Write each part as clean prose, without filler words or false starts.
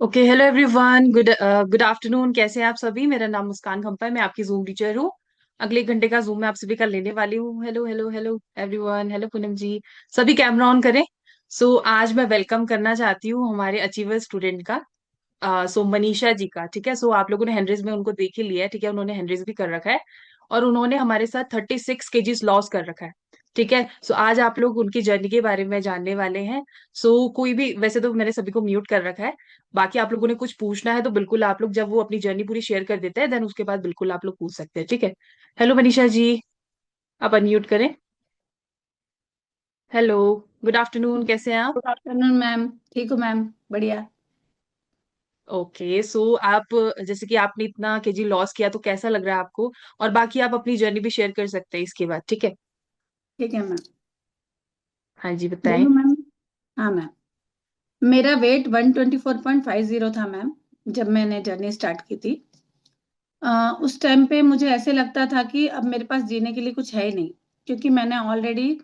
Okay, hello everyone. Good afternoon. कैसे हैं आप सभी? मेरा नाम मुस्कान खम्पा है। मैं आपकी जूम टीचर हूँ। अगले 1 घंटे का जूम मैं आप सभी का लेने वाली हूँ। Hello hello hello everyone. Hello Poonam जी। सभी कैमरा ऑन करें। आज मैं वेलकम करना चाहती हूँ हमारे अचीवर स्टूडेंट का। मनीषा जी का। ठीक है। आप लोगों ने हैंडरेज में उनको देख ही लिया है। ठीक है। उन्होंने हैंडरेज भी कर रखा है और उन्होंने हमारे साथ 36 kgs लॉस कर रखा है। ठीक है। आज आप लोग उनकी जर्नी के बारे में जानने वाले हैं। कोई भी, वैसे तो मैंने सभी को म्यूट कर रखा है। बाकी आप लोगों ने कुछ पूछना है तो बिल्कुल आप लोग, जब वो अपनी जर्नी पूरी शेयर कर देते हैं, देन उसके बाद बिल्कुल आप लोग पूछ सकते हैं। ठीक है। हेलो मनीषा जी। आप अनम्यूट करें। हेलो। Good afternoon. कैसे हैं आप? Good afternoon ma'am. ठीक हूँ मैम, बढ़िया। ओके। आप, जैसे कि आपने इतना केजी लॉस किया तो कैसा लग रहा है आपको? और बाकी आप अपनी जर्नी भी शेयर कर सकते हैं इसके बाद। ठीक है। ठीक है मैम। हाँ जी, बताएं। बोलो मैम। हाँ मैम। मेरा वेट 124.50 था मैम, जब मैंने जर्नी स्टार्ट की थी। उस टाइम पे मुझे ऐसे लगता था कि अब मेरे पास जीने के लिए कुछ है ही नहीं, क्योंकि मैंने already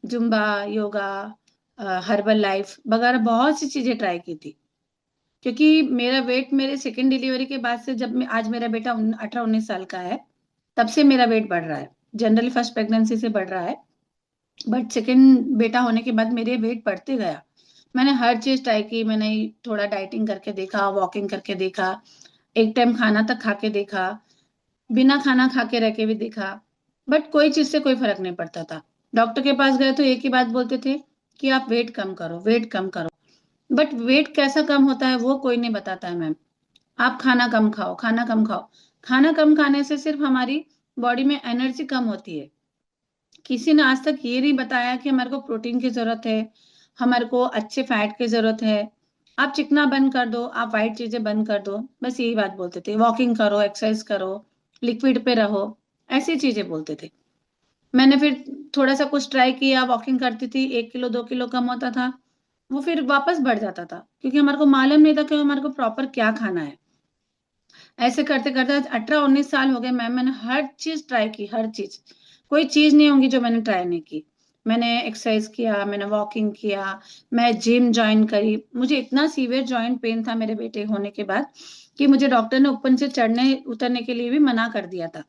Zumba, yoga, herbal life वगैरह बहुत सी चीजें ट्राई की थी। क्योंकि मेरा वेट मेरे सेकेंड डिलीवरी के बाद से, जब मैं आज मेरा बेटा 18-19 साल का है, तब से मेरा वेट बढ़ रहा है। जनरली फर्स्ट प्रेगनेंसी से बढ़ रहा है, बट सेकंड बेटा होने के बाद मेरे वेट बढ़ते गया। मैंने हर चीज ट्राई की। मैंने थोड़ा डाइटिंग करके देखा, वॉकिंग करके देखा, एक टाइम खाना तक खा के देखा, बिना खाना खा के रह के भी देखा, बट कोई चीज से कोई फर्क नहीं पड़ता था। डॉक्टर के पास गए तो एक ही बात बोलते थे कि आप वेट कम करो, वेट कम करो। बट वेट कैसा कम होता है वो कोई नहीं बताता है मैम। आप खाना कम खाओ, खाना कम खाओ। खाना कम खाने से सिर्फ हमारी बॉडी में एनर्जी कम होती है। किसी ने आज तक ये नहीं बताया कि हमारे को प्रोटीन की जरूरत है, हमारे को अच्छे फैट की जरूरत है। आप चिकना बंद कर दो, आप वाइट चीजें बंद कर दो, बस यही बात बोलते थे। वॉकिंग करो, एक्सरसाइज करो, लिक्विड पे रहो, ऐसी चीजें बोलते थे। मैंने फिर थोड़ा सा कुछ ट्राई किया, वॉकिंग करती थी, 1 किलो 2 किलो कम होता था, वो फिर वापस बढ़ जाता था, क्योंकि हमारे को मालूम नहीं था कि हमारे को प्रॉपर क्या खाना है। ऐसे करते करते आज 18-19 साल हो गए मैम। मैंने हर चीज ट्राई की, हर चीज। कोई चीज नहीं होगी जो मैंने ट्राई नहीं की। मैंने एक्सरसाइज किया, मैंने वॉकिंग किया, मैं जिम ज्वाइन करी। मुझे इतना सीवियर जॉइंट पेन था मेरे बेटे होने के बाद कि मुझे डॉक्टर ने ऊपर से चढ़ने उतरने के लिए भी मना कर दिया था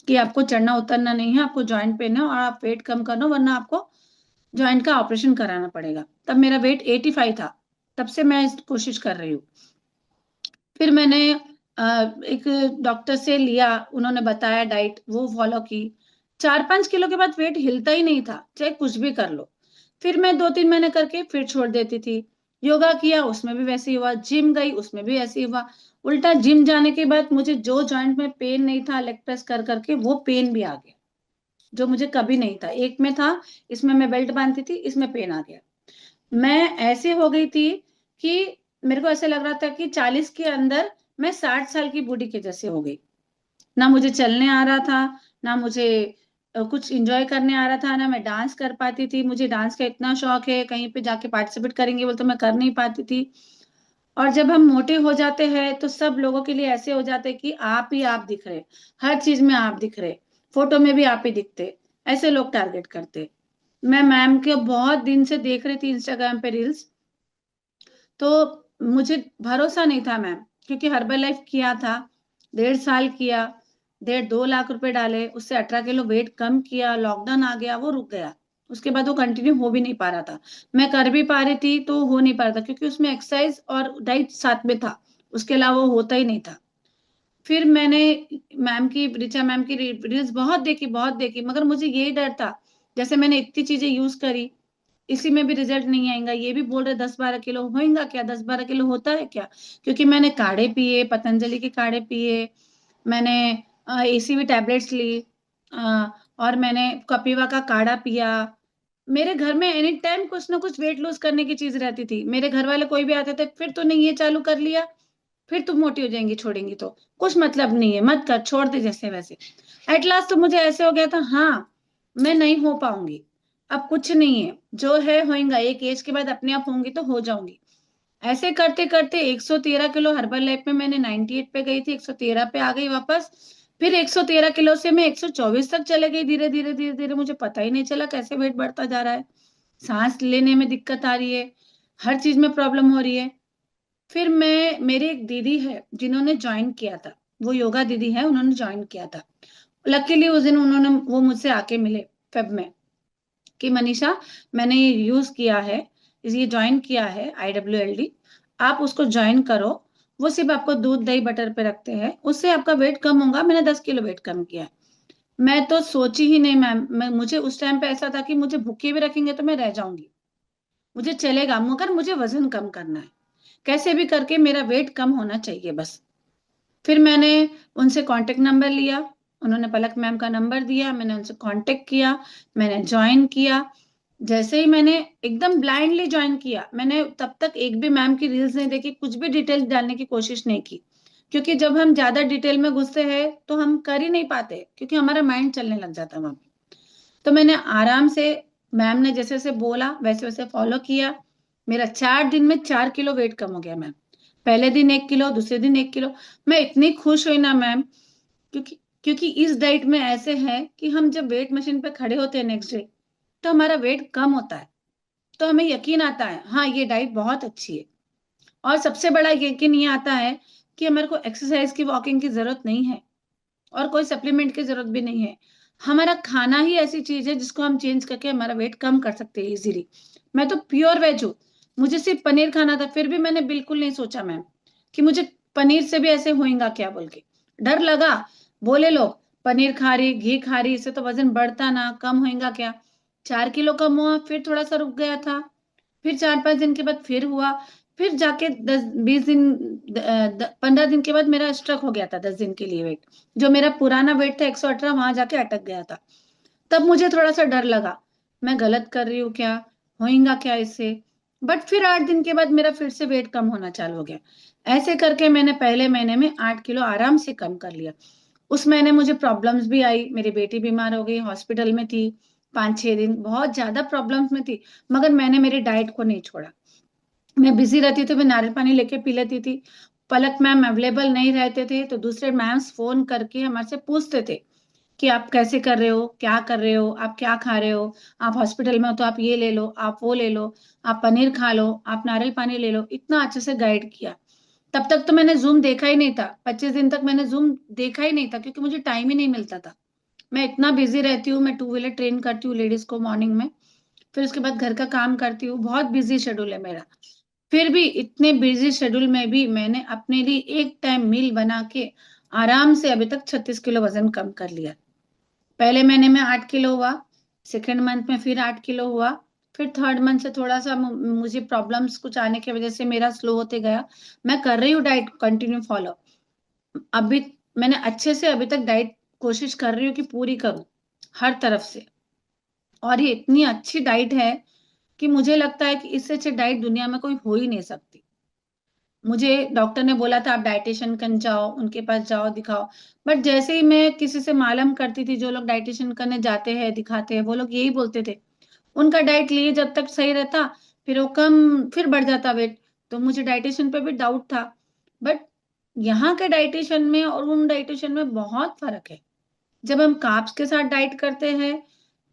कि आपको चढ़ना उतरना नहीं है, आपको जॉइंट पेन है और आप वेट कम करो, वरना आपको जॉइंट का ऑपरेशन कराना पड़ेगा। तब मेरा वेट 85 था। तब से मैं इस कोशिश कर रही हूँ। फिर मैंने एक डॉक्टर से लिया, उन्होंने बताया डाइट, वो फॉलो की। 4-5 किलो के बाद वेट हिलता ही नहीं था, चाहे कुछ भी कर लो। फिर मैं 2-3 महीने करके फिर छोड़ देती थी। योगा किया, उसमें भी वैसे ही हुआ। जिम गई, उसमें भी ऐसे ही हुआ। उल्टा जिम जाने के बाद मुझे जो जॉइंट में पेन नहीं था लेग प्रेस कर करके, वो पेन भी आ गया, जो मुझे कभी नहीं था। एक में था, इसमें मैं बेल्ट बांधती थी, इसमें पेन आ गया। मैं ऐसे हो गई थी कि मेरे को ऐसे लग रहा था कि 40 के अंदर मैं 60 साल की बूढ़ी के जैसे हो गई। ना मुझे चलने आ रहा था, ना मुझे कुछ एंजॉय करने आ रहा था, ना मैं डांस कर पाती थी। मुझे डांस का इतना शौक है, कहीं पे जाके पार्टिसिपेट करेंगे बोल तो मैं कर नहीं पाती थी। और जब हम मोटे हो जाते हैं तो सब लोगों के लिए ऐसे हो जाते हैं कि आप ही आप दिख रहे, हर चीज में आप दिख रहे, फोटो में भी आप ही दिखते, ऐसे लोग टारगेट करते। मैं मैम के बहुत दिन से देख रही थी इंस्टाग्राम पे रील्स, तो मुझे भरोसा नहीं था मैम, क्योंकि हर्बल लाइफ किया था, 1.5 साल किया, 1.5-2 लाख रुपए डाले, उससे 18 किलो वेट कम किया, लॉकडाउन आ गया, वो रुक गया। उसके बाद वो कंटिन्यू हो भी नहीं पा रहा था। मैं कर भी पा रही थी तो हो नहीं पा रहा था, क्योंकि उसमें एक्सरसाइज और डाइट साथ में था, उसके अलावा वो होता ही नहीं था। फिर मैंने मैम की, ऋचा मैम की रील्स बहुत देखी, बहुत देखी, मगर मुझे यही डर था, जैसे मैंने इतनी चीजें यूज करी, इसी में भी रिजल्ट नहीं आएगा। ये भी बोल रहे 10-12 किलो होएगा क्या, 10-12 किलो होता है क्या? क्योंकि मैंने काढ़े पिए, पतंजलि के काढ़े पिए, मैंने एसीवी टैबलेट्स ली, और मैंने कपिवा का काढ़ा पिया। मेरे घर में एनी टाइम कुछ ना कुछ वेट लूज करने की चीज रहती थी। मेरे घर वाले कोई भी आते थे, फिर तूने ये चालू कर लिया, फिर तुम मोटी हो जाएंगी, छोड़ेंगी तो कुछ मतलब नहीं है, मत कर, छोड़ दे जैसे वैसे। एट लास्ट तो मुझे ऐसे हो गया था, हाँ मैं नहीं हो पाऊंगी, अब कुछ नहीं है, जो है होएगा, एक एज के बाद अपने आप होंगी तो हो जाऊंगी। ऐसे करते करते 113 किलो हर्बल लाइफ में मैंने 98 पे गई थी, 113 पे आ गई वापस। फिर 113 किलो से मैं 124 तक चले गई, धीरे धीरे धीरे धीरे। मुझे पता ही नहीं चला कैसे वेट बढ़ता जा रहा है। सांस लेने में दिक्कत आ रही है, हर चीज में प्रॉब्लम हो रही है। फिर मेरी एक दीदी है जिन्होंने ज्वाइन किया था, वो योगा दीदी है, उन्होंने ज्वाइन किया था। लकीली उस दिन वो मुझसे आके मिले फेब में कि मनीषा, मैंने ये यूज किया है, ये ज्वाइन किया है IWLD, आप उसको ज्वाइन करो। वो सिर्फ आपको दूध दही बटर पे रखते हैं, उससे आपका वेट कम होगा। मैंने 10 किलो वेट कम किया है। मैं तो सोची ही नहीं मैम, मुझे उस टाइम पे ऐसा था कि मुझे भूखे भी रखेंगे तो मैं रह जाऊंगी, मुझे चलेगा, मगर मुझे वजन कम करना है, कैसे भी करके मेरा वेट कम होना चाहिए बस। फिर मैंने उनसे कांटेक्ट नंबर लिया, उन्होंने पलक मैम का नंबर दिया, मैंने उनसे कांटेक्ट किया, मैंने ज्वाइन किया। जैसे ही मैंने एकदम ब्लाइंडली ज्वाइन किया, मैंने तब तक एक भी मैम की रील्स नहीं देखी, कुछ भी डिटेल डालने की कोशिश नहीं की, क्योंकि जब हम ज्यादा डिटेल में घुसते हैं तो हम कर ही नहीं पाते, क्योंकि हमारा माइंड चलने लग जाता है वहां पे। तो मैंने आराम से, मैम ने जैसे जैसे बोला वैसे वैसे फॉलो किया। मेरा 4 दिन में 4 किलो वेट कम हो गया मैम। पहले दिन 1 किलो, दूसरे दिन 1 किलो। मैं इतनी खुश हुई ना मैम, क्योंकि क्योंकि इस डाइट में ऐसे है कि हम जब वेट मशीन पे खड़े होते हैं नेक्स्ट डे, तो हमारा वेट कम होता है, तो हमें यकीन आता है हाँ ये डाइट बहुत अच्छी है। और सबसे बड़ा यकीन ये आता है कि हमारे को एक्सरसाइज की, वॉकिंग की जरूरत नहीं है, और कोई सप्लीमेंट की जरूरत भी नहीं है। हमारा खाना ही ऐसी चीज है जिसको हम चेंज करके हमारा वेट कम कर सकते हैं इजीली। मैं तो प्योर वेज हूँ, मुझे सिर्फ पनीर खाना था, फिर भी मैंने बिल्कुल नहीं सोचा मैम कि मुझे पनीर से भी ऐसे होएगा क्या बोल के। डर लगा, बोले लोग पनीर खा रही, घी खा रही, इससे तो वजन बढ़ता ना, कम होएगा क्या। 4 किलो कम हुआ, फिर थोड़ा सा रुक गया था, फिर 4-5 दिन के बाद फिर हुआ, फिर जाके 10-20 दिन, 15 दिन के बाद मेरा स्ट्रक हो गया था, 10 दिन के लिए वेट, जो मेरा पुराना वेट था 118, वहां जाके अटक गया था। तब मुझे थोड़ा सा डर लगा, मैं गलत कर रही हूँ क्या, होएगा क्या इससे। बट फिर 8 दिन के बाद मेरा फिर से वेट कम होना चालू हो गया। ऐसे करके मैंने पहले महीने में 8 किलो आराम से कम कर लिया। उस महीने मुझे प्रॉब्लम्स भी आई, मेरी बेटी बीमार हो गई, हॉस्पिटल में थी 5-6 दिन, बहुत ज्यादा प्रॉब्लम्स में थी, मगर मैंने मेरी डाइट को नहीं छोड़ा। मैं बिजी रहती थी, मैं नारियल पानी लेके पी लेती थी। पलक मैम अवेलेबल नहीं रहते थे तो दूसरे मैम्स फोन करके हमारे से पूछते थे कि आप कैसे कर रहे हो, क्या कर रहे हो, आप क्या खा रहे हो, आप हॉस्पिटल में हो तो आप ये ले लो, आप वो ले लो, आप पनीर खा लो, आप नारियल पानी ले लो, इतना अच्छे से गाइड किया। तब तक तो मैंने जूम देखा ही नहीं था, 25 दिन तक मैंने जूम देखा ही नहीं था, क्योंकि मुझे टाइम ही नहीं मिलता था। मैं इतना बिजी रहती हूँ, मैं 2 व्हीलर ट्रेन करती हूँ लेडीज को मॉर्निंग में, फिर उसके बाद घर का काम करती हूँ, बहुत बिजी शेड्यूल है मेरा। फिर भी इतने बिजी शेड्यूल में भी मैंने अपने लिए एक टाइम मील बना के आराम से अभी तक 36 किलो वजन कम कर लिया। पहले महीने में 8 किलो हुआ, सेकेंड मंथ में फिर 8 किलो हुआ, फिर थर्ड मंथ से थोड़ा सा मुझे प्रॉब्लम्स कुछ आने की वजह से मेरा स्लो होते गया। मैं कर रही हूँ डाइट कंटिन्यू फॉलो। अभी मैंने अच्छे से अभी तक डाइट कोशिश कर रही हूँ कि पूरी करूँ हर तरफ से। और ये इतनी अच्छी डाइट है कि मुझे लगता है कि इससे अच्छी डाइट दुनिया में कोई हो ही नहीं सकती। मुझे डॉक्टर ने बोला था आप डाइटिशियन कन जाओ, उनके पास जाओ, दिखाओ। बट जैसे ही मैं किसी से मालूम करती थी, जो लोग डाइटिशियन करने जाते हैं, दिखाते हैं, वो लोग यही बोलते थे उनका डाइट लिए जब तक सही रहता, फिर वो कम, फिर बढ़ जाता वेट। तो मुझे डाइटिशियन पे भी डाउट था। बट यहाँ के डाइटिशियन में और उन डाइटिशियन में बहुत फर्क है। जब हम कार्ब्स के साथ डाइट करते हैं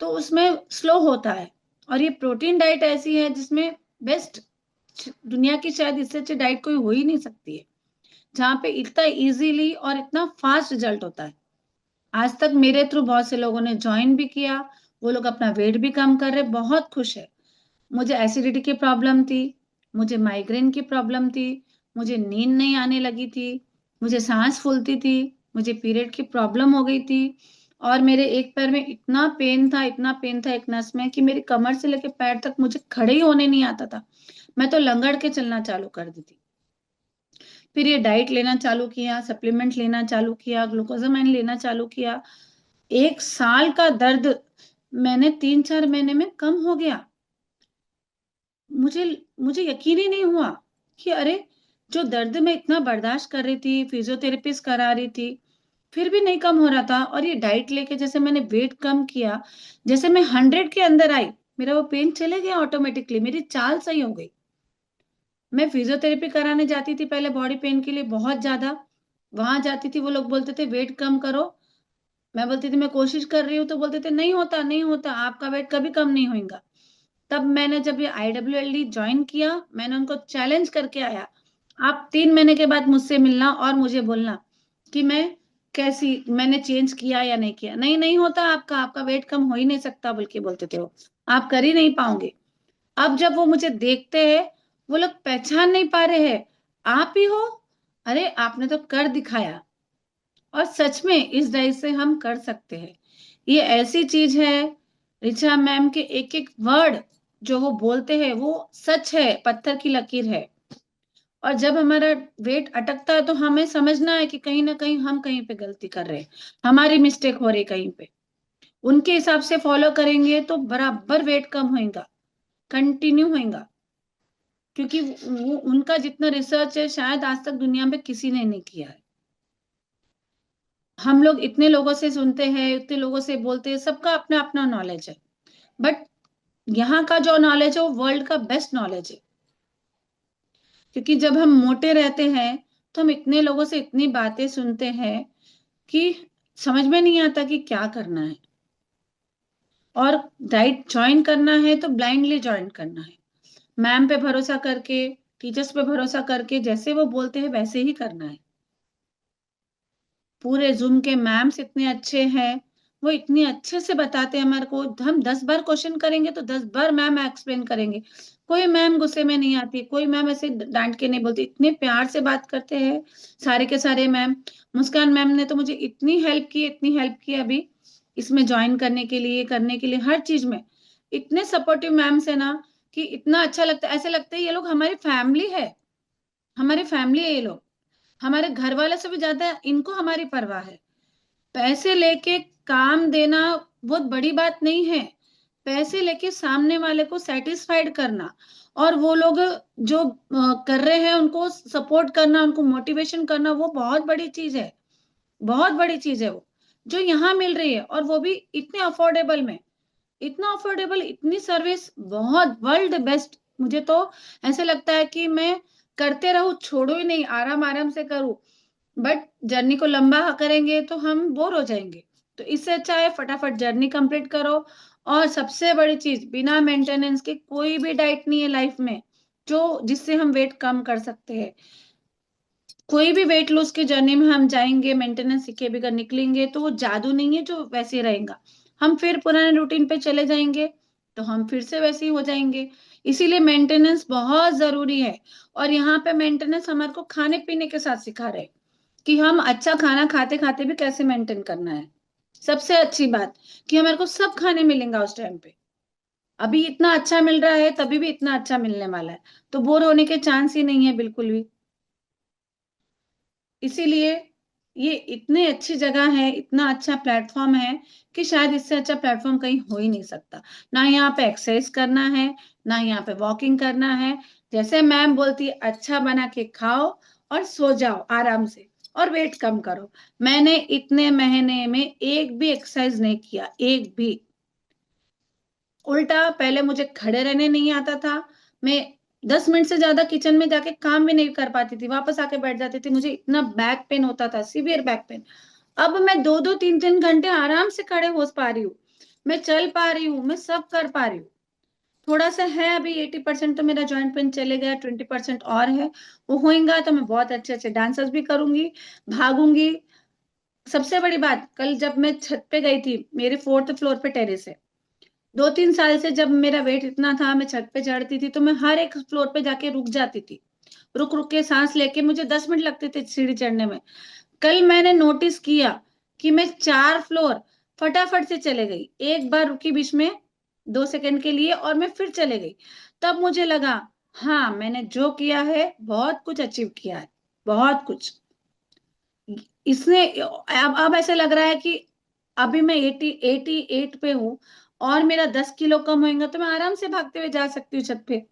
तो उसमें स्लो होता है, और ये प्रोटीन डाइट ऐसी है जिसमें बेस्ट, दुनिया की शायद इससे अच्छी डाइट कोई हो ही नहीं सकती है, जहाँ पे इतना इजीली और इतना फास्ट रिजल्ट होता है। आज तक मेरे थ्रू बहुत से लोगों ने ज्वाइन भी किया, वो लोग अपना वेट भी कम कर रहे, बहुत खुश है। मुझे एसिडिटी की प्रॉब्लम थी, मुझे माइग्रेन की प्रॉब्लम थी, मुझे नींद नहीं आने लगी थी, मुझे सांस फूलती थी, मुझे पीरियड की प्रॉब्लम हो गई थी, और मेरे एक पैर में इतना पेन था, इतना पेन था एक नस में, कि मेरी कमर से लेकर पैर तक मुझे खड़े ही होने नहीं आता था। मैं तो लंगड़ के चलना चालू कर दी थी। फिर ये डाइट लेना चालू किया, सप्लीमेंट लेना चालू किया, ग्लूकोजामाइन लेना चालू किया। 1 साल का दर्द मैंने 3-4 महीने में कम हो गया। मुझे मुझे यकीन ही नहीं हुआ कि अरे, जो दर्द मैं इतना बर्दाश्त कर रही थी, फिजियोथेरेपिस्ट करा रही थी, फिर भी नहीं कम हो रहा था। और ये डाइट लेके जैसे मैंने वेट कम किया, जैसे मैं 100 के अंदर आई, मेरा वो पेन चले गया ऑटोमेटिकली, मेरी चाल सही हो गई। मैं फिजियोथेरेपी कराने जाती थी पहले बॉडी पेन के लिए बहुत ज्यादा, वहां जाती थी, वो लोग बोलते थे वेट कम करो, मैं बोलती थी मैं कोशिश कर रही हूँ, तो बोलते थे नहीं होता, नहीं होता, आपका वेट कभी कम नहीं होगा। तब मैंने जब ये IWLD ज्वाइन किया, मैंने उनको चैलेंज करके आया, आप 3 महीने के बाद मुझसे मिलना और मुझे बोलना कि मैंने चेंज किया या नहीं किया। नहीं, नहीं होता आपका, आपका वेट कम हो ही नहीं सकता, बल्कि बोलते थे वो, आप कर ही नहीं पाओगे। अब जब वो मुझे देखते हैं, वो लोग पहचान नहीं पा रहे हैं, आप ही हो, अरे आपने तो कर दिखाया। और सच में इस डाइट से हम कर सकते हैं। ये ऐसी चीज है, रिचा मैम के एक एक वर्ड जो वो बोलते हैं वो सच है, पत्थर की लकीर है। और जब हमारा वेट अटकता है तो हमें समझना है कि कहीं ना कहीं हम कहीं पे गलती कर रहे हैं, हमारी मिस्टेक हो रही कहीं पे। उनके हिसाब से फॉलो करेंगे तो बराबर वेट कम होएगा, कंटिन्यू होएगा। क्योंकि वो उनका जितना रिसर्च है शायद आज तक दुनिया में किसी ने नहीं किया है। हम लोग इतने लोगों से सुनते हैं, इतने लोगों से बोलते हैं, सबका अपना अपना नॉलेज है, बट यहाँ का जो नॉलेज है वो वर्ल्ड का बेस्ट नॉलेज है। क्योंकि जब हम मोटे रहते हैं तो हम इतने लोगों से इतनी बातें सुनते हैं कि समझ में नहीं आता कि क्या करना है। और डाइट ज्वाइन करना है तो ब्लाइंडली ज्वाइन करना है, मैम पे भरोसा करके, टीचर्स पे भरोसा करके, जैसे वो बोलते हैं वैसे ही करना है। पूरे जूम के मैम्स इतने अच्छे हैं, वो इतने अच्छे से बताते हैं हमारे को। हम 10 बार क्वेश्चन करेंगे तो 10 बार मैम एक्सप्लेन करेंगे। कोई मैम गुस्से में नहीं आती, कोई मैम ऐसे डांट के नहीं बोलती, इतने प्यार से बात करते हैं सारे के सारे मैम। मुस्कान मैम ने तो मुझे इतनी हेल्प की, इतनी हेल्प की अभी इसमें ज्वाइन करने के लिए हर चीज में। इतने सपोर्टिव मैम्स है ना कि इतना अच्छा लगता है, ऐसे लगता है ये लोग हमारी फैमिली है, हमारी फैमिली है ये लोग। हमारे घर वाले से भी ज्यादा इनको हमारी परवाह है। पैसे लेके काम देना बहुत बड़ी बात नहीं है, पैसे लेके सामने वाले को सेटिस्फाइड करना, और वो लोग जो कर रहे हैं उनको सपोर्ट करना, उनको मोटिवेशन करना, वो बहुत बड़ी चीज है। बहुत बड़ी चीज है वो जो यहाँ मिल रही है, और वो भी इतने अफोर्डेबल में। इतना अफोर्डेबल, इतनी सर्विस, बहुत वर्ल्ड बेस्ट। मुझे तो ऐसे लगता है कि मैं करते रहूं, छोड़ो ही नहीं, आराम आराम से करूं। बट जर्नी को लंबा करेंगे तो हम बोर हो जाएंगे। तो इससे अच्छा है फटाफट जर्नी कंप्लीट करो। और सबसे बड़ी चीज, बिना मेंटेनेंस के कोई भी डाइट नहीं है लाइफ में जो जिससे हम वेट कम कर सकते हैं। कोई भी वेट लॉस की जर्नी में हम जाएंगे, मेंटेनेंस सीखे बिना निकलेंगे तो वो जादू नहीं है जो वैसे ही रहेगा। हम फिर पुराने रूटीन पे चले जाएंगे तो हम फिर से वैसे ही हो जाएंगे। इसीलिए मेंटेनेंस बहुत जरूरी है। और यहाँ पे मेंटेनेंस हमारे को खाने पीने के साथ सिखा रहे हैं कि हम अच्छा खाना खाते खाते भी कैसे मेंटेन करना है। सबसे अच्छी बात कि हमारे को सब खाने मिलेगा उस टाइम पे। अभी इतना अच्छा मिल रहा है, तभी भी इतना अच्छा मिलने वाला है, तो बोर होने के चांस ही नहीं है बिल्कुल भी। इसीलिए ये इतनी अच्छी जगह है, इतना अच्छा प्लेटफॉर्म है कि शायद इससे अच्छा प्लेटफॉर्म कहीं हो ही नहीं सकता। ना यहाँ पे एक्सरसाइज करना है, ना यहाँ पे वॉकिंग करना है। जैसे मैम बोलती है, अच्छा बना के खाओ और सो जाओ आराम से और वेट कम करो। मैंने इतने महीने में एक भी एक्सरसाइज नहीं किया, एक भी। उल्टा पहले मुझे खड़े रहने नहीं आता था। मैं 10 मिनट से ज्यादा किचन में जाके काम भी नहीं कर पाती थी, वापस आके बैठ जाती थी, मुझे इतना बैक पेन होता था, सीवियर बैक पेन। अब मैं 2-2 3-3 घंटे आराम से खड़े हो पा रही हूँ, मैं चल पा रही हूँ, मैं सब कर पा रही हूँ। थोड़ा सा है अभी 80% तो मेरा जॉइंट पेन चले गया, 20% और है। वो होएगा तो मैं बहुत अच्छे अच्छे डांसेस भी करूंगी, भागूंगी। सबसे बड़ी बात, कल जब मैं छत पे गई थी, मेरे 4th फ्लोर पे टेरेस है। 2-3 साल से जब मेरा वेट इतना था, मैं छत पे चढ़ती थी तो मैं हर एक फ्लोर पे जाके रुक जाती थी। रुक रुक के सांस लेके मुझे 10 मिनट लगते थे सीढ़ी चढ़ने में। कल मैंने नोटिस किया कि मैं 4 फ्लोर फटाफट से चले गई, एक बार रुकी बीच में 2 सेकंड के लिए और मैं फिर चले गई। तब मुझे लगा, हाँ मैंने जो किया है बहुत कुछ अचीव किया है, बहुत कुछ। इसने अब ऐसे लग रहा है कि अभी मैं 88 पे हूँ, और मेरा 10 किलो कम होएगा तो मैं आराम से भागते हुए जा सकती हूँ छत पे।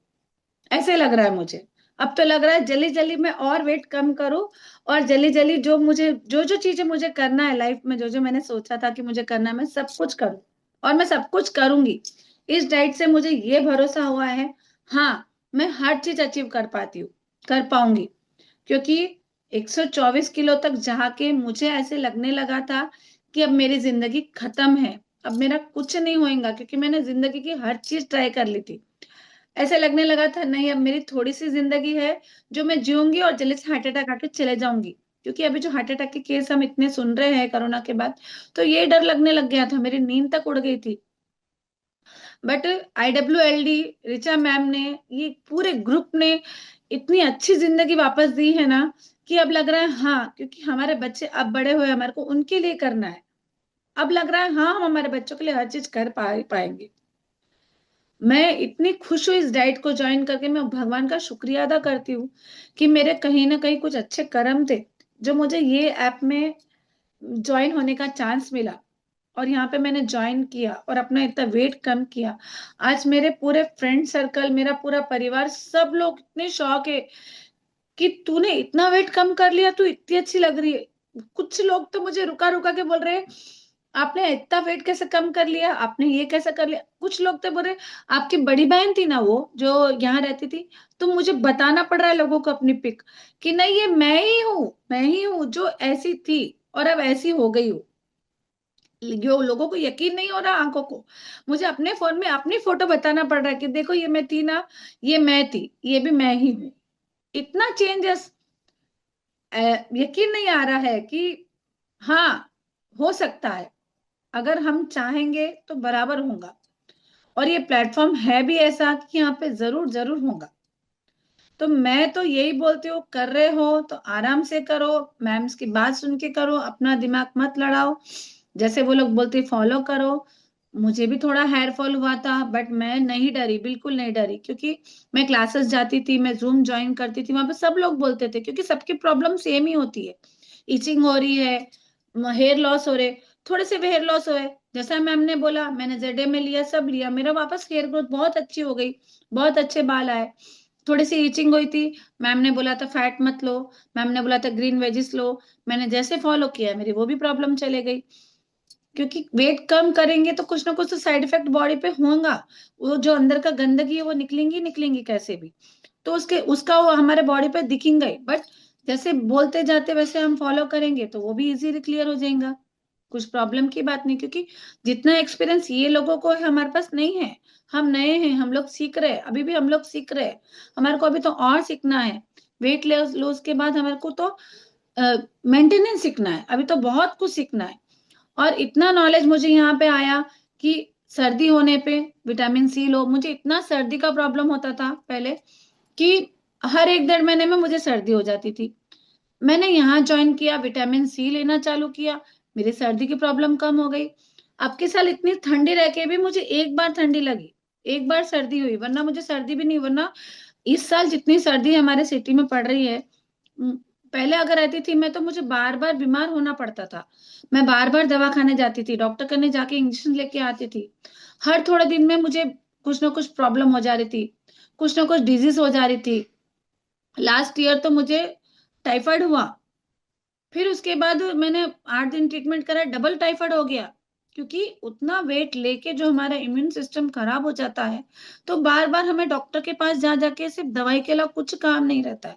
ऐसे लग रहा है मुझे। अब तो लग रहा है जल्दी जल्दी मैं और वेट कम करूं, और जल्दी जल्दी जो जो चीजें मुझे करना है लाइफ में, जो जो मैंने सोचा था कि मुझे करना है, मैं सब कुछ करूं। और मैं सब कुछ करूंगी। इस डाइट से मुझे ये भरोसा हुआ है, हाँ मैं हर चीज अचीव कर पाती हूँ, कर पाऊंगी। क्योंकि 124 किलो तक जाके मुझे ऐसे लगने लगा था कि अब मेरी जिंदगी खत्म है, अब मेरा कुछ नहीं होएगा, क्योंकि मैंने जिंदगी की हर चीज ट्राई कर ली थी। ऐसे लगने लगा था नहीं अब मेरी थोड़ी सी जिंदगी है जो मैं जीऊंगी और जल्दी से हार्ट अटैक आके चले जाऊंगी, क्योंकि अभी जो हार्ट अटैक के केस हम इतने सुन रहे हैं कोरोना के बाद, तो ये डर लगने लग गया था, मेरी नींद तक उड़ गई थी। बट IWLD रिचा मैम ने, ये पूरे ग्रुप ने इतनी अच्छी जिंदगी वापस दी है ना, कि अब लग रहा है हाँ, क्योंकि हमारे बच्चे अब बड़े हुए, हमारे को उनके लिए करना है। अब लग रहा है हाँ, हम हमारे बच्चों के लिए हर चीज कर पाएंगे। मैं इतनी खुश हुई इस डाइट को ज्वाइन करके, मैं भगवान का शुक्रिया अदा करती हूँ कि मेरे कहीं ना कहीं कुछ अच्छे कर्म थे जो मुझे ये ऐप में ज्वाइन होने का चांस मिला, और यहाँ पे मैंने ज्वाइन किया और अपना इतना वेट कम किया। आज मेरे पूरे फ्रेंड सर्कल, मेरा पूरा परिवार, सब लोग इतने शौक है कि तूने इतना वेट कम कर लिया, तू इतनी अच्छी लग रही है। कुछ लोग तो मुझे रुका रुका के बोल रहे हैं आपने इतना वेट कैसे कम कर लिया, आपने ये कैसे कर लिया। कुछ लोग तो बोल रहे आपकी बड़ी बहन थी ना वो जो यहाँ रहती थी, तो मुझे बताना पड़ रहा है लोगों को अपनी पिक, कि नहीं ये मैं ही हूँ जो ऐसी थी और अब ऐसी हो गई हूँ। जो लोगों को यकीन नहीं हो रहा आंखों को, मुझे अपने फोन में अपनी फोटो बताना पड़ रहा है कि देखो ये मैं थी ना, ये मैं थी, ये भी मैं ही हूँ। इतना चेंजेस, यकीन नहीं आ रहा है कि हाँ, हो सकता है, अगर हम चाहेंगे तो बराबर होगा। और ये प्लेटफॉर्म है भी ऐसा कि यहाँ पे जरूर जरूर होगा। तो मैं तो यही बोलती हूँ, कर रहे हो तो आराम से करो, मैम्स की बात सुन के करो, अपना दिमाग मत लड़ाओ, जैसे वो लोग बोलते फॉलो करो। मुझे भी थोड़ा हेयर फॉल हुआ था, बट मैं नहीं डरी, बिल्कुल नहीं डरी, क्योंकि मैं क्लासेस जाती थी, मैं जूम ज्वाइन करती थी, वहां पे सब लोग बोलते थे, क्योंकि सबकी प्रॉब्लम सेम ही होती है। इचिंग हो रही है, हेयर लॉस हो रहे, थोड़े से हेयर लॉस हुए, जैसा मैम ने बोला, मैंने जेडे में लिया, सब लिया, मेरा वापस हेयर ग्रोथ बहुत अच्छी हो गई, बहुत अच्छे बाल आए। थोड़ी सी इचिंग हुई थी, मैम ने बोला था फैट मत लो, मैम ने बोला था ग्रीन वेजिस लो, मैंने जैसे फॉलो किया मेरी वो भी प्रॉब्लम चले गई। क्योंकि वेट कम करेंगे तो कुछ ना कुछ तो साइड इफेक्ट बॉडी पे होगा, वो जो अंदर का गंदगी है वो निकलेंगी निकलेंगी कैसे भी, तो उसके उसका वो हमारे बॉडी पे दिखेंगे ही। बट जैसे बोलते जाते वैसे हम फॉलो करेंगे तो वो भी इजीली क्लियर हो जाएगा, कुछ प्रॉब्लम की बात नहीं। क्योंकि जितना एक्सपीरियंस ये लोगों को है हमारे पास नहीं है, हम नए हैं, हम लोग सीख रहे हैं, अभी भी हम लोग सीख रहे हैं, हमारे को अभी तो और सीखना है। वेट लॉस के बाद हमारे को तो मेंटेनेंस सीखना है, अभी तो बहुत कुछ सीखना है। और इतना नॉलेज मुझे यहाँ पे आया कि सर्दी होने पे विटामिन सी लो। मुझे इतना सर्दी का प्रॉब्लम होता था पहले कि हर एक 1.5 महीने में मुझे सर्दी हो जाती थी। मैंने यहाँ ज्वाइन किया, विटामिन सी लेना चालू किया, मेरी सर्दी की प्रॉब्लम कम हो गई। अब के साल इतनी ठंडी रह के भी मुझे एक बार ठंडी लगी, एक बार सर्दी हुई, वरना मुझे सर्दी भी नहीं। वरना इस साल जितनी सर्दी हमारे सिटी में पड़ रही है, उम, पहले अगर रहती थी मैं तो मुझे बार बार बीमार होना पड़ता था, मैं बार बार दवा खाने जाती थी, डॉक्टर करने जाके इंजेक्शन लेके आती थी। हर थोड़े दिन में मुझे कुछ ना कुछ प्रॉब्लम हो जा रही थी, कुछ ना कुछ डिजीज हो जा रही थी। लास्ट ईयर तो मुझे टाइफाइड हुआ, फिर उसके बाद मैंने 8 दिन ट्रीटमेंट करा, डबल टाइफाइड हो गया। क्योंकि उतना वेट लेके जो हमारा इम्यून सिस्टम खराब हो जाता है, तो बार बार हमें डॉक्टर के पास जा जाके सिर्फ दवाई के अलावा कुछ काम नहीं रहता है।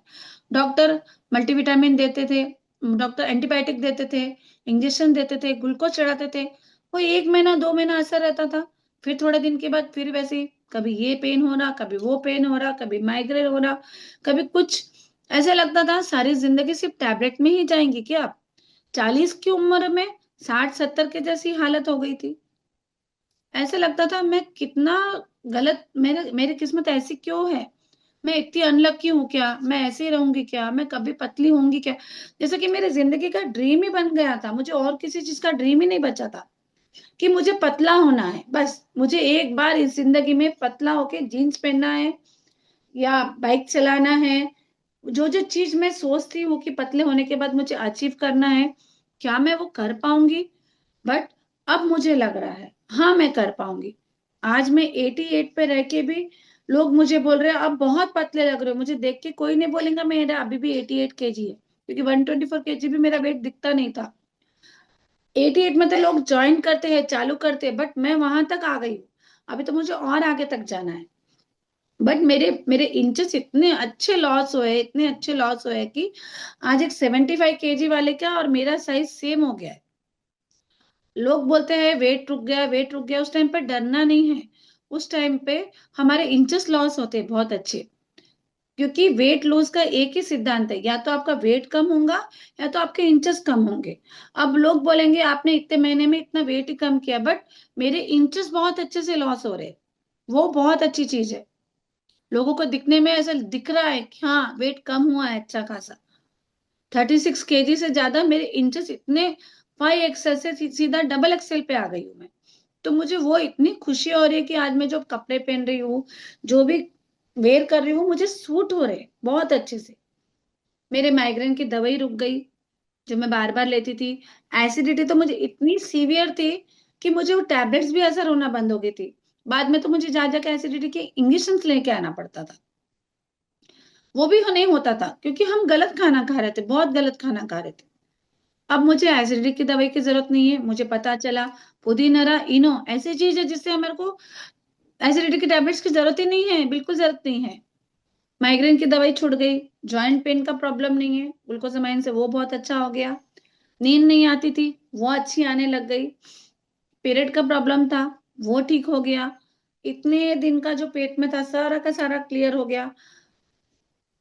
डॉक्टर मल्टीविटामिन देते थे, डॉक्टर एंटीबायोटिक देते थे, इंजेक्शन देते थे, ग्लूकोज चढ़ाते थे, वो 1 महीना 2 महीना असर रहता था। फिर थोड़े दिन के बाद फिर वैसे ही, कभी ये पेन हो रहा, कभी वो पेन हो रहा, कभी माइग्रेन हो रहा, कभी कुछ। ऐसे लगता था सारी जिंदगी सिर्फ टैबलेट में ही जाएंगी क्या। 40 की उम्र में 60-70 के जैसी हालत हो गई थी। ऐसे लगता था मैं कितना गलत, मेरे मेरी किस्मत ऐसी क्यों है, मैं इतनी अनलकी हूँ क्या, मैं ऐसे ही रहूंगी क्या, मैं कभी पतली होंगी क्या। जैसे कि मेरी जिंदगी का ड्रीम ही बन गया था, मुझे और किसी चीज का ड्रीम ही नहीं बचा था कि मुझे पतला होना है। बस मुझे एक बार इस जिंदगी में पतला होके जीन्स पहनना है या बाइक चलाना है। जो जो चीज मैं सोचती हूँ कि पतले होने के बाद मुझे अचीव करना है, क्या मैं वो कर पाऊंगी। बट अब मुझे लग रहा है हाँ, मैं कर पाऊंगी। आज मैं 88 पे रह के भी लोग मुझे बोल रहे हैं आप बहुत पतले लग रहे हो, मुझे देख के कोई नहीं बोलेगा मेरा अभी भी 88 kg है, क्योंकि 124 kg भी मेरा वेट दिखता नहीं था। 88 में तो लोग ज्वाइन करते हैं, चालू करते हैं, बट मैं वहां तक आ गई हूँ। अभी तो मुझे और आगे तक जाना है। बट मेरे मेरे इंचेस इतने अच्छे लॉस हुए, इतने अच्छे लॉस हुए कि आज एक 75 kg वाले का और मेरा साइज सेम हो गया है। लोग बोलते हैं वेट रुक गया, वेट रुक गया, उस टाइम पर डरना नहीं है। उस टाइम पे हमारे इंचेस लॉस होते बहुत अच्छे, क्योंकि वेट लॉस का एक ही सिद्धांत है, या तो आपका वेट कम होगा या तो आपके इंचेस कम होंगे। अब लोग बोलेंगे आपने इतने महीने में इतना वेट ही कम किया, बट मेरे इंचेस बहुत अच्छे से लॉस हो रहे, वो बहुत अच्छी चीज है। लोगों को दिखने में ऐसा दिख रहा है कि हाँ वेट कम हुआ है अच्छा खासा। 36 kg से ज्यादा मेरे इंचेस इतने 5 XL से सीधा डबल XL पे आ गई हूँ मैं। तो मुझे वो इतनी खुशी हो रही है कि आज मैं जो कपड़े पहन रही हूँ, जो भी वेयर कर रही हूँ, मुझे सूट हो रहे बहुत अच्छे से। मेरे माइग्रेन की दवाई रुक गई जो मैं बार बार लेती थी। एसिडिटी तो मुझे इतनी सीवियर थी कि मुझे वो टैबलेट्स भी असर होना बंद हो गई थी। बाद में तो मुझे जा जाके एसिडिटी के इंजेक्शन लेके आना पड़ता था। वो भी नहीं होता था क्योंकि हम गलत खाना खा रहे थे, बहुत गलत खाना खा रहे थे। अब मुझे एसिडिटी की दवाई की जरूरत नहीं है, मुझे पता चला पुदीनरा इनो ऐसी चीज है जिससे हमारे को एसिडिटी की टैबलेट्स की जरूरत ही नहीं है, बिल्कुल जरूरत नहीं है। माइग्रेन की दवाई छूट गई, जॉइंट पेन का प्रॉब्लम नहीं है, ग्लूकोसामाइन से वो बहुत अच्छा हो गया। नींद नहीं आती थी, वो अच्छी आने लग गई। पीरियड का प्रॉब्लम था, वो ठीक हो गया। इतने दिन का जो पेट में था सारा का सारा क्लियर हो गया।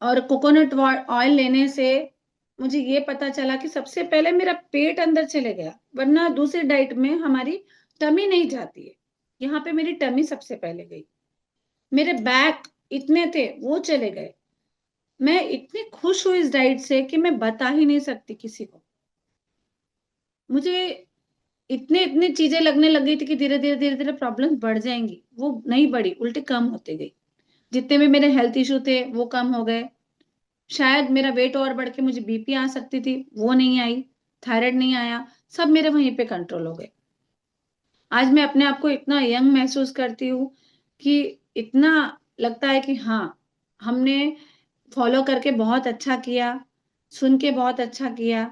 और कोकोनट ऑयल लेने से मुझे ये पता चला कि सबसे पहले मेरा पेट अंदर चले गया, वरना दूसरी डाइट में हमारी टमी नहीं जाती है, यहाँ पे मेरी टमी सबसे पहले गई। मेरे बैक इतने थे वो चले गए। मैं इतनी खुश हुई इस डाइट से कि मैं बता ही नहीं सकती किसी को। मुझे इतने इतने चीजें लगने लग गई थी कि धीरे धीरे प्रॉब्लम्स बढ़ जाएंगी, वो नहीं बढ़ी, उल्टी कम होते गई। जितने भी मेरे हेल्थ इशू थे वो कम हो गए। शायद मेरा वेट और बढ़ के मुझे बीपी आ सकती थी, वो नहीं आई। थायराइड नहीं आया, सब मेरे वहीं पे कंट्रोल हो गए। आज मैं अपने आप को इतना यंग महसूस करती हूँ कि इतना लगता है कि हाँ हमने फॉलो करके बहुत अच्छा किया, सुन के बहुत अच्छा किया।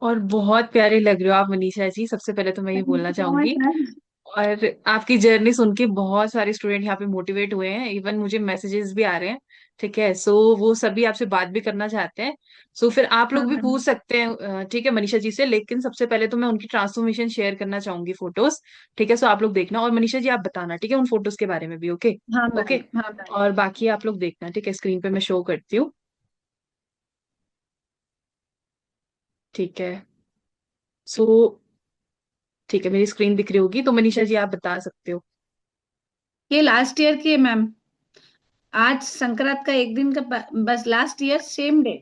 और बहुत प्यारे लग रहे हो आप मनीषा जी, सबसे पहले तो मैं ये थैंक बोलना यू सो मच चाहूंगी। मैम। और आपकी जर्नी सुन के बहुत सारे स्टूडेंट यहाँ पे मोटिवेट हुए हैं, इवन मुझे मैसेजेस भी आ रहे हैं। ठीक है, सो वो सभी आपसे बात भी करना चाहते हैं। सो फिर आप हाँ लोग भी मैम। पूछ सकते हैं, ठीक है, मनीषा जी से। लेकिन सबसे पहले तो मैं उनकी ट्रांसफॉर्मेशन शेयर करना चाहूंगी, फोटोज। ठीक है, सो आप लोग देखना, और मनीषा जी आप बताना, ठीक है, उन फोटोज के बारे में भी। ओके। हाँ मैम। ओके। हाँ मैम। और बाकी आप लोग देखना, ठीक है, स्क्रीन पे मैं शो करती हूँ। ठीक है। सो ठीक है, मेरी स्क्रीन दिख रही होगी, तो मनीषा जी आप बता सकते हो। ये लास्ट ईयर की है मैम। आज संक्रांत का एक दिन का बस last year same day,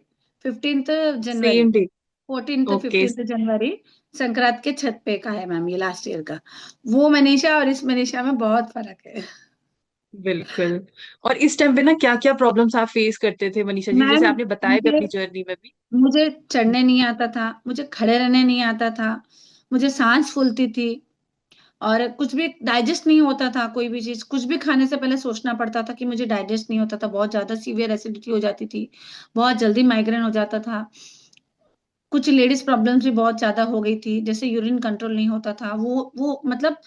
15 January, same day. Okay. 14 to 15 जनवरी संक्रांत के छत पे का है मैम, ये लास्ट ईयर का। वो मनीषा और इस मनीषा में बहुत फर्क है। बिल्कुल। और इस टाइम पे ना क्या क्या प्रॉब्लम्स आप फेस करते थे मनीषा जी, जैसे मैम आपने बताया भी मुझे अपनी जर्नी में भी। मुझे चढ़ने नहीं आता था, मुझे खड़े रहने नहीं आता था, मुझे सांस फूलती थी, और कुछ भी डाइजेस्ट नहीं होता था। कोई भी चीज कुछ भी खाने से पहले सोचना पड़ता था कि मुझे डाइजेस्ट नहीं होता था, बहुत ज्यादा सीवियर एसिडिटी हो जाती थी, बहुत जल्दी माइग्रेन हो जाता था। कुछ लेडीज प्रॉब्लम्स भी बहुत ज्यादा हो गई थी, जैसे यूरिन कंट्रोल नहीं होता था, वो मतलब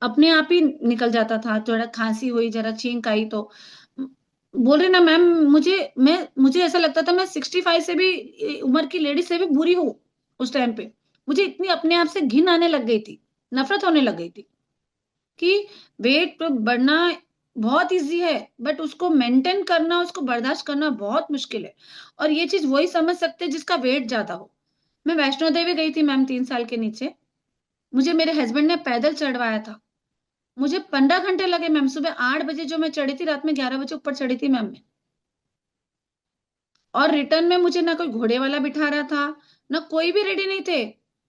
अपने आप ही निकल जाता था। थोड़ा खांसी हुई, जरा छींक आई तो बोल रही ना मैम, मुझे ऐसा लगता था मैं 65 से भी उम्र की लेडी से भी बुरी हूँ उस टाइम पे। मुझे इतनी अपने आप से घिन आने लग गई थी, नफरत होने लग गई थी कि वेट बढ़ना बहुत इजी है, बट उसको मेंटेन करना, उसको बर्दाश्त करना बहुत मुश्किल है। और ये चीज वही समझ सकते हैं जिसका वेट ज्यादा हो। मैं वैष्णो देवी गई थी मैम 3 साल के नीचे, मुझे मेरे हस्बैंड ने पैदल चढ़वाया था। मुझे 15 घंटे लगे मैम, सुबह 8 बजे जो मैं चढ़ी थी, रात में 11 बजे ऊपर चढ़ी थी मैम मैं। और रिटर्न में मुझे ना कोई घोड़े वाला बिठा रहा था, ना कोई भी रेडी नहीं थे,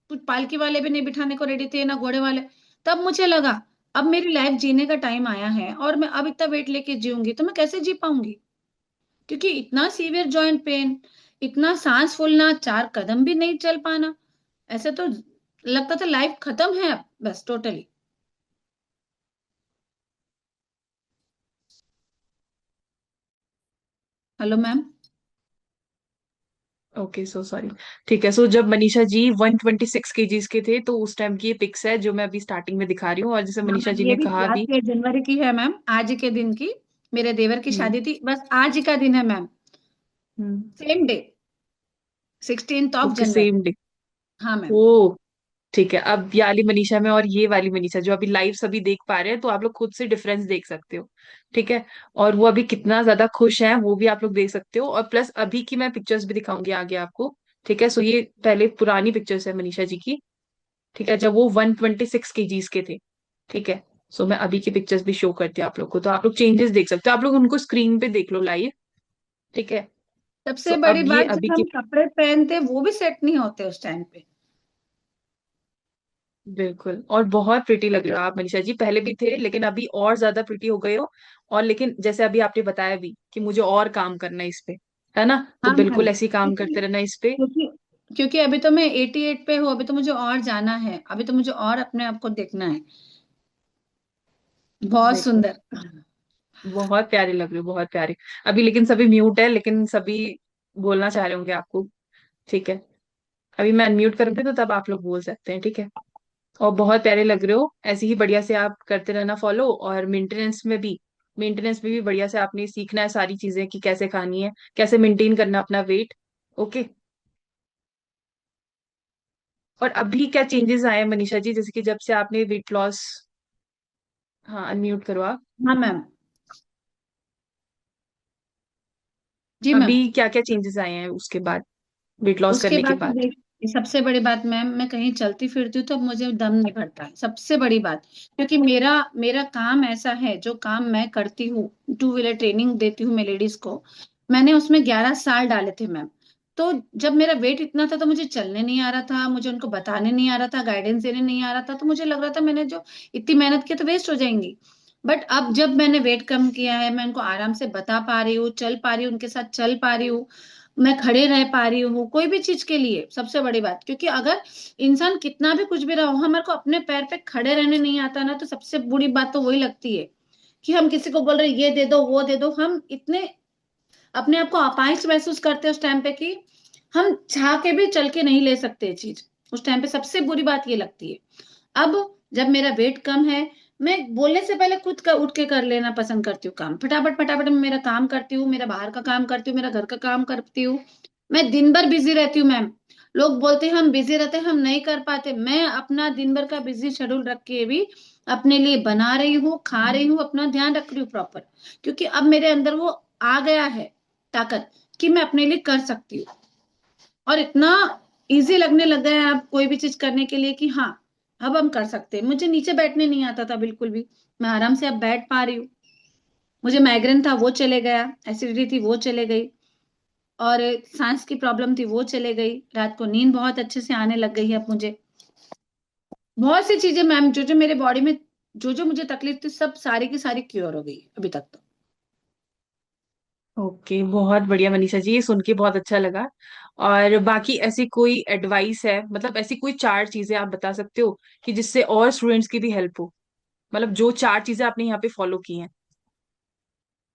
कुछ पालकी वाले भी नहीं बिठाने को रेडी थे, ना घोड़े वाले। तब मुझे लगा अब मेरी लाइफ जीने का टाइम आया है, और मैं अब इतना वेट लेके जीऊंगी तो मैं कैसे जी पाऊंगी, क्योंकि इतना सीवियर जॉइंट पेन, इतना सांस फूलना, 4 कदम भी नहीं चल पाना, ऐसे तो लगता था लाइफ खत्म है अब बस totally. Hello ma'am. Okay, so sorry. ठीक है, सो जब मनीषा जी 126 kgs के थे, तो उस टाइम की ये पिक्स है जो मैं अभी स्टार्टिंग में दिखा रही हूँ, और जैसे हाँ मनीषा मैम, जी ये ने भी कहा भी। लास्ट ईयर जनवरी की है मैम, आज ही के दिन की। मेरे देवर की हम्म। शादी थी, बस आज ही का दिन है ma'am, hmm. Same day, 16 of okay, January same day. हाँ मैम। ओ, ठीक है, अब ये वाली मनीषा में और ये वाली मनीषा जो अभी लाइव सभी देख पा रहे हैं, तो आप लोग खुद से डिफरेंस देख सकते हो। ठीक है। और वो अभी कितना ज्यादा खुश है वो भी आप लोग देख सकते हो, और प्लस अभी की मैं पिक्चर्स भी दिखाऊंगी आगे आपको। ठीक है। सो ये पहले पुरानी पिक्चर्स है मनीषा जी की। ठीक है, जब वो 126 kgs के थे। ठीक है। सो मैं अभी की पिक्चर्स भी शो करती हूँ आप लोग को, तो आप लोग चेंजेस देख सकते हो, आप लोग उनको स्क्रीन पे देख लो लाइव। ठीक है। सो सबसे बड़ी अब ये बात, अभी जो की, हम कपड़े पहनते वो भी सेट नहीं होते उस टाइम पे। बिल्कुल, और बहुत प्रिटी लग रहे हो आप मनीषा जी, पहले भी थे लेकिन अभी और ज्यादा प्रिटी हो गए हो। और लेकिन जैसे अभी आपने बताया भी कि मुझे और काम करना है इस पे, है ना, तो हाँ बिल्कुल मैम, ऐसे ही काम क्योंकि करते रहना इस पे। क्योंकि क्योंकि अभी तो मैं 88 पे हूँ, अभी तो मुझे और जाना है, अभी तो मुझे और अपने आप को देखना है। बहुत बिल्कुल, सुंदर। बहुत प्यारे लग रहे हो, बहुत प्यारे। अभी लेकिन सभी म्यूट है, लेकिन सभी बोलना चाह रहे होंगे आपको। ठीक है। अभी मैं अनम्यूट करूंगी तो तब आप लोग बोल सकते हैं। ठीक है। और बहुत प्यारे लग रहे हो, ऐसे ही बढ़िया से आप करते रहना फॉलो। और मेंटेनेंस में भी बढ़िया से आपने सीखना है सारी चीजें कि कैसे खानी है, कैसे मेंटेन करना अपना वेट। ओके। और अभी क्या चेंजेस आए हैं मनीषा जी, जैसे कि जब से आपने वेट लॉस, हाँ अनम्यूट करो आप। हाँ मैम। जी मैम। अभी क्या क्या चेंजेस आए हैं उसके बाद, वेट लॉस उसके करने के बाद तो बाद? देखिए, सबसे बड़ी बात मैम, मैं कहीं चलती फिरती हूँ तो मुझे दम नहीं भरता है, सबसे बड़ी बात। क्योंकि मेरा मेरा काम ऐसा है, जो काम मैं करती हूँ, टू व्हीलर ट्रेनिंग देती हूँ मैं लेडीज को। मैंने उसमें 11 साल डाले थे मैम। तो जब मेरा वेट इतना था तो मुझे चलने नहीं आ रहा था, मुझे उनको बताने नहीं आ रहा था, गाइडेंस देने नहीं आ रहा था, तो मुझे लग रहा था मैंने जो इतनी मेहनत की तो वेस्ट हो जाएंगी। बट अब जब मैंने वेट कम किया है, मैं उनको आराम से बता पा रही हूँ, चल पा रही हूँ, उनके साथ चल पा रही हूँ, मैं खड़े रह पा रही हूँ कोई भी चीज के लिए, सबसे बड़ी बात। क्योंकि अगर इंसान कितना भी कुछ भी रहा हो, हमारे को अपने पैर पे खड़े रहने नहीं आता ना, तो सबसे बुरी बात तो वही लगती है कि हम किसी को बोल रहे ये दे दो वो दे दो, हम इतने अपने आप को अपाहिज महसूस करते हैं उस टाइम पे कि हम चाह के भी चल के नहीं ले सकते ये चीज। उस टाइम पे सबसे बुरी बात ये लगती है। अब जब मेरा वेट कम है, मैं बोलने से पहले खुद का उठ के कर लेना पसंद करती हूँ काम, फटाफट फटाफट मैं मेरा काम करती हूँ, मेरा बाहर का काम करती हूँ, मेरा घर का काम करती हूँ। मैं दिन भर बिजी रहती हूँ मैम। लोग बोलते हैं हम बिजी रहते हैं, हम नहीं कर पाते, मैं अपना दिन भर का बिजी शेड्यूल रख के भी अपने लिए बना रही हूँ, खा रही हूँ, अपना ध्यान रख रही हूँ प्रॉपर। क्योंकि अब मेरे अंदर वो आ गया है ताकत, कि मैं अपने लिए कर सकती हूँ। और इतना इजी लगने लग गया है अब कोई भी चीज करने के लिए कि हाँ, अब हम कर सकते हैं। मुझे नीचे बैठने नहीं आता था बिल्कुल भी, मैं आराम से अब बैठ पा रही हूँ। मुझे माइग्रेन था वो चले गया, एसिडिटी थी वो चले गई, और सांस की प्रॉब्लम थी वो चले गई, रात को नींद बहुत अच्छे से आने लग गई है अब मुझे। बहुत सी चीजें मैम, जो जो मेरे बॉडी में जो जो मुझे तकलीफ थी, सब सारी की सारी क्योर हो गई है अभी तक तो। ओके, बहुत बढ़िया मनीषा जी, ये सुन के बहुत अच्छा लगा। और बाकी ऐसी कोई एडवाइस है, मतलब ऐसी कोई 4 चीजें आप बता सकते हो कि जिससे और स्टूडेंट्स की भी हेल्प हो, मतलब जो 4 चीजें आपने यहाँ पे फॉलो की हैं?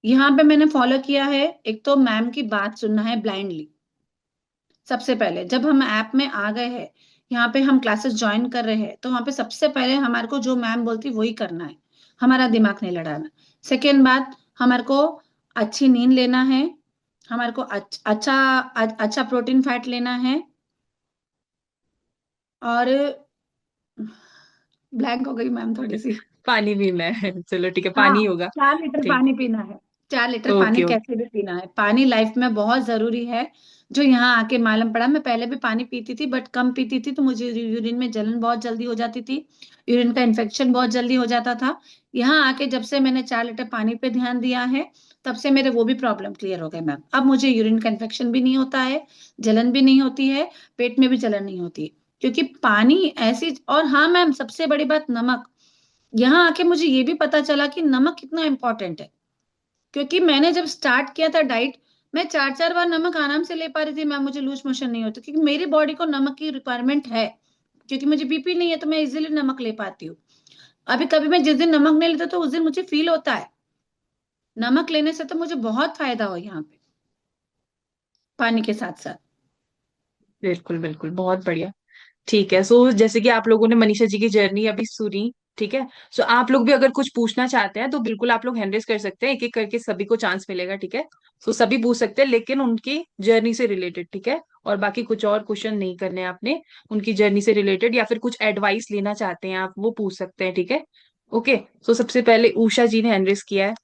यहाँ पे मैंने फॉलो किया है, एक तो मैम की बात सुनना है ब्लाइंडली। सबसे पहले जब हम ऐप में आ गए हैं, यहाँ पे हम क्लासेस ज्वाइन कर रहे हैं, तो वहाँ पे सबसे पहले हमारे को जो मैम बोलती वही करना है, हमारा दिमाग नहीं लड़ाना। सेकेंड बात, हमारे को अच्छी नींद लेना है, हमारे को अच्छा प्रोटीन फैट लेना है, और ब्लैंक हो गई मैम थोड़ी सी। पानी पीना है चलो ठीक है, पानी ही हाँ, होगा। 4 लीटर ठीक। पानी पीना है। 4 लीटर पानी ओके ओके। कैसे भी पीना है, पानी लाइफ में बहुत जरूरी है। जो यहाँ आके मालूम पड़ा, मैं पहले भी पानी पीती थी बट कम पीती थी, तो मुझे यूरिन में जलन बहुत जल्दी हो जाती थी, यूरिन का इन्फेक्शन बहुत जल्दी हो जाता था। यहाँ आके जब से मैंने 4 लीटर पानी पे ध्यान दिया है, तब से मेरे वो भी प्रॉब्लम क्लियर हो गए मैम। अब मुझे यूरिन का इन्फेक्शन भी नहीं होता है, जलन भी नहीं होती है, पेट में भी जलन नहीं होती, क्योंकि पानी ऐसी। और हाँ मैम, सबसे बड़ी बात नमक। यहाँ आके मुझे ये भी पता चला कि नमक कितना इंपॉर्टेंट है। क्योंकि मैंने जब स्टार्ट किया था डाइट, मैं 4 4 बार नमक आराम से ले पा रही थी मैम, मुझे लूज मोशन नहीं होती, क्योंकि मेरी बॉडी को नमक की रिक्वायरमेंट है। क्योंकि मुझे बीपी नहीं है, तो मैं इजीली नमक ले पाती हूँ। अभी कभी मैं जिस दिन नमक नहीं लेता तो उस दिन मुझे फील होता है। नमक लेने से तो मुझे बहुत फायदा हो यहाँ पे, पानी के साथ साथ। बिल्कुल बिल्कुल, बहुत बढ़िया। ठीक है, सो जैसे कि आप लोगों ने मनीषा जी की जर्नी अभी सुनी, ठीक है। सो आप लोग भी अगर कुछ पूछना चाहते हैं तो बिल्कुल आप लोग हैंड रेज कर सकते हैं, एक एक करके सभी को चांस मिलेगा। ठीक है। सो सभी पूछ सकते हैं लेकिन उनकी जर्नी से रिलेटेड। ठीक है। और बाकी कुछ और क्वेश्चन नहीं करने हैं आपने, उनकी जर्नी से रिलेटेड या फिर कुछ एडवाइस लेना चाहते हैं आप वो पूछ सकते हैं, ठीक है। ओके। सो सबसे पहले उषा जी ने हैंड रेस किया है।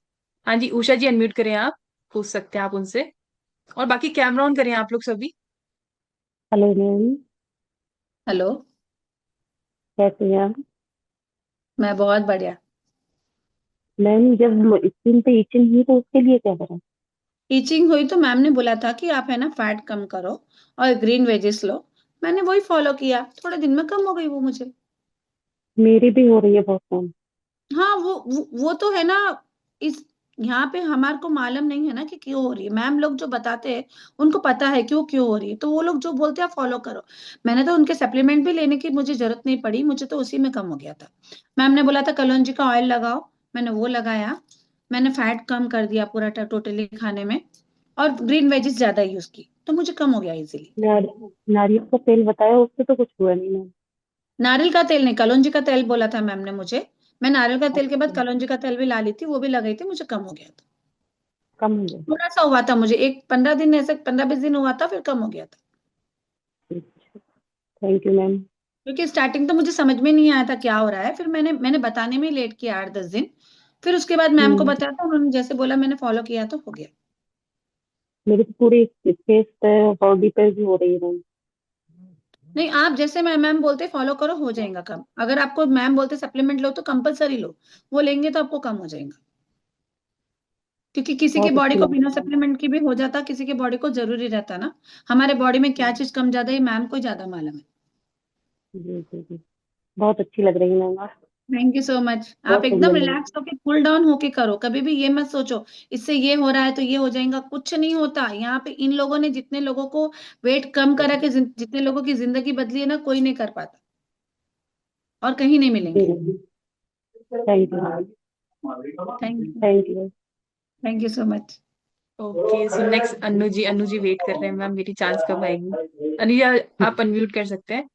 हाँ जी उषा जी अनम्यूट करें आप, पूछ सकते हैं आप उनसे। और बाकी कैमरा ऑन करें आप लोग सभी। Hello ma'am. हेलो। कैसे हैं आप? मैं बहुत बढ़िया। मैम जब स्किन पे इचिंग हुई तो उसके लिए क्या करें? टीचिंग हुई तो मैम ने बोला था कि आप है ना फैट कम करो और ग्रीन वेजेस लो। मैंने वही फॉलो किया, थोड़े दिन में कम हो गई वो मुझे। मेरी भी हो रही है बहुत कम। हाँ वो तो है ना। इस यहाँ पे हमारे को मालूम नहीं है ना कि क्यों हो रही है। मैम लोग जो बताते हैं उनको पता है क्यों क्यों हो रही है, तो वो लोग जो बोलते हैं फॉलो करो। मैंने तो उनके सप्लीमेंट भी लेने की मुझे जरूरत नहीं पड़ी, मुझे तो उसी में कम हो गया था। मैम ने बोला था कलौंजी का ऑयल लगाओ, मैंने वो लगाया। मैंने फैट कम कर दिया पूरा टोटली खाने में, और ग्रीन वेजेस ज्यादा यूज की तो मुझे कम हो गया इजीली। नारियल का तेल बताया, उससे तो कुछ हुआ नहीं मैम। नारियल का तेल नहीं, कलौंजी का तेल बोला था मैम ने मुझे। मैं नारियल का तेल के बाद अच्छा। कलौंजी का तेल भी ला ली थी, वो भी लगाई थी, मुझे कम हो गया था। कम हो गया। थोड़ा सा हुआ था मुझे, एक 15 दिन, ऐसे 15-20 दिन हुआ था, फिर कम हो गया था। अच्छा, थैंक यू मैम। क्योंकि स्टार्टिंग तो मुझे समझ में नहीं आया था क्या हो रहा है, फिर मैंने बताने में लेट किया 8-10 दिन। फिर उसके बाद मैम को हम्म। बताया था, उन्होंने जैसे बोला मैंने फॉलो किया तो हो गया। मेरी तो पूरी फेस पे, बॉडी पे भी हो रही है मैम। नहीं, आप जैसे मैम बोलते फॉलो करो हो जाएगा कम। अगर आपको मैम बोलते सप्लीमेंट लो तो कंपलसरी लो, वो लेंगे तो आपको कम हो जाएगा। क्योंकि किसी की बहुत बॉडी अच्छी को लग बिना रही है। सप्लीमेंट की भी हो जाता, किसी की बॉडी को जरूरी रहता ना। हमारे बॉडी में क्या चीज कम ज्यादा है मैम को ज्यादा मालूम है। जी जी जी। बहुत अच्छी लग रही है मैम आप। Thank you so much. आप बहुत बढ़िया एकदम लग रही रिलैक्स होके कूल डाउन होके करो, कभी भी ये मत सोचो इससे ये हो रहा है तो ये हो जाएगा, कुछ नहीं होता। यहाँ पे इन लोगों ने जितने लोगों को वेट कम करा के जितने लोगों की जिंदगी बदली है ना, कोई नहीं कर पाता और कहीं नहीं है। मिलेंगे। जी। Thank you ma'am. Thank you. Thank you. Thank you so much. Okay so next Anu जी, अनु जी वेट कर रहे हैं मैम, मेरी चांस कब आएगी। अनु जी आप अनम्यूट कर सकते हैं।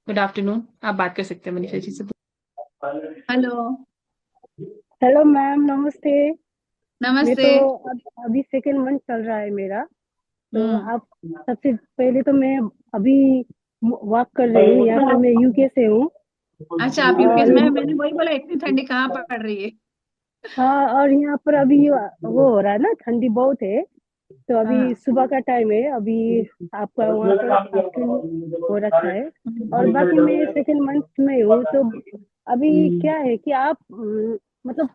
गुड आफ्टरनून, आप बात कर सकते हैं मनीषा जी से। हेलो। हेलो मैम, नमस्ते। मैं नमस्ते। तो अभी सेकेंड मंथ चल रहा है मेरा। तो हम्म। आप सबसे पहले तो मैं अभी वॉक कर रही हूँ, यहाँ पे मैं यूके से हूँ। अच्छा, आप यूपीएस और में, मैंने वही बोला इतनी ठंडी कहाँ पड़ रही है। हाँ, और यहाँ पर अभी वो हो रहा है ना, ठंडी बहुत है। तो अभी हाँ। सुबह का टाइम है अभी। आपका वहाँ पर आफ्टरनून हो रखा है। और बाकी मैं सेकेंड मंथ में हूँ। तो अभी क्या है कि आप मतलब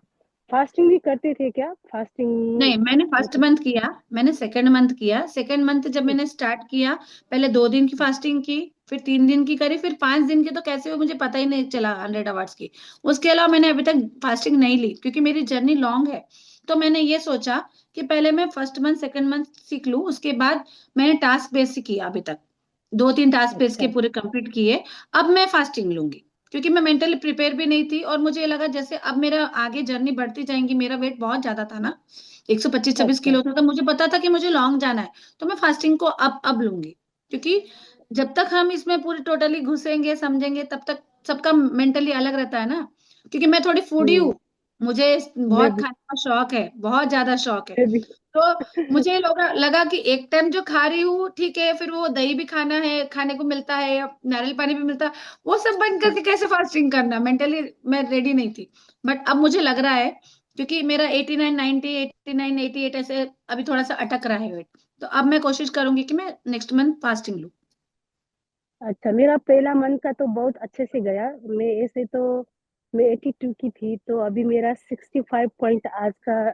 फास्टिंग भी करते थे क्या? फास्टिंग नहीं, मैंने फर्स्ट मतलब। मंथ किया, मैंने सेकंड मंथ किया। सेकंड मंथ जब मैंने स्टार्ट किया, पहले 2 दिन की फास्टिंग की, फिर 3 दिन की करी, फिर 5 दिन की तो कैसे हुई मुझे पता ही नहीं चला, 100 आवर्स की। उसके अलावा मैंने अभी तक फास्टिंग नहीं ली, क्योंकि मेरी जर्नी लॉन्ग है। तो मैंने ये सोचा कि पहले मैं फर्स्ट मंथ सेकंड मंथ सीख लूं, उसके बाद मैंने टास्क बेस किया अभी तक। 2-3 टास्क बेस के अच्छा। पूरे कंप्लीट किए। अब मैं फास्टिंग लूंगी, क्योंकि मैं मेंटली प्रिपेयर भी नहीं थी, और मुझे ये लगा जैसे अब मेरा आगे जर्नी बढ़ती जाएंगी, मेरा वेट बहुत ज्यादा था ना, 125-26 अच्छा। किलो था, तो मुझे पता था कि मुझे लॉन्ग जाना है। तो मैं फास्टिंग को अब लूंगी, क्योंकि जब तक हम इसमें पूरी टोटली घुसेंगे समझेंगे तब तक सबका मेंटली अलग रहता है ना। क्योंकि मैं थोड़ी फूडी हम्म। हूँ, मुझे मैं बहुत भी खाने का शौक है, बहुत ज्यादा शौक है। मैं भी तो मुझे लगा कि एक टाइम जो खा रही हूँ ठीक है, फिर वो दही भी खाना है, खाने को मिलता है, या नारियल पानी भी मिलता है, वो सब बंद करके कैसे फास्टिंग करना, मेंटली मैं रेडी नहीं थी। बट अब मुझे लग रहा है, क्योंकि मेरा 89, 90, 89, 88 ऐसे अभी थोड़ा सा अटक रहा है वेट। तो अब मैं कोशिश करूंगी कि मैं नेक्स्ट मंथ फास्टिंग लूँ। अच्छा, मेरा पहला मंथ का तो बहुत अच्छे से गया। मैं ऐसे तो मैं 82 की थी, तो अभी मेरा 65 पॉइंट आज का,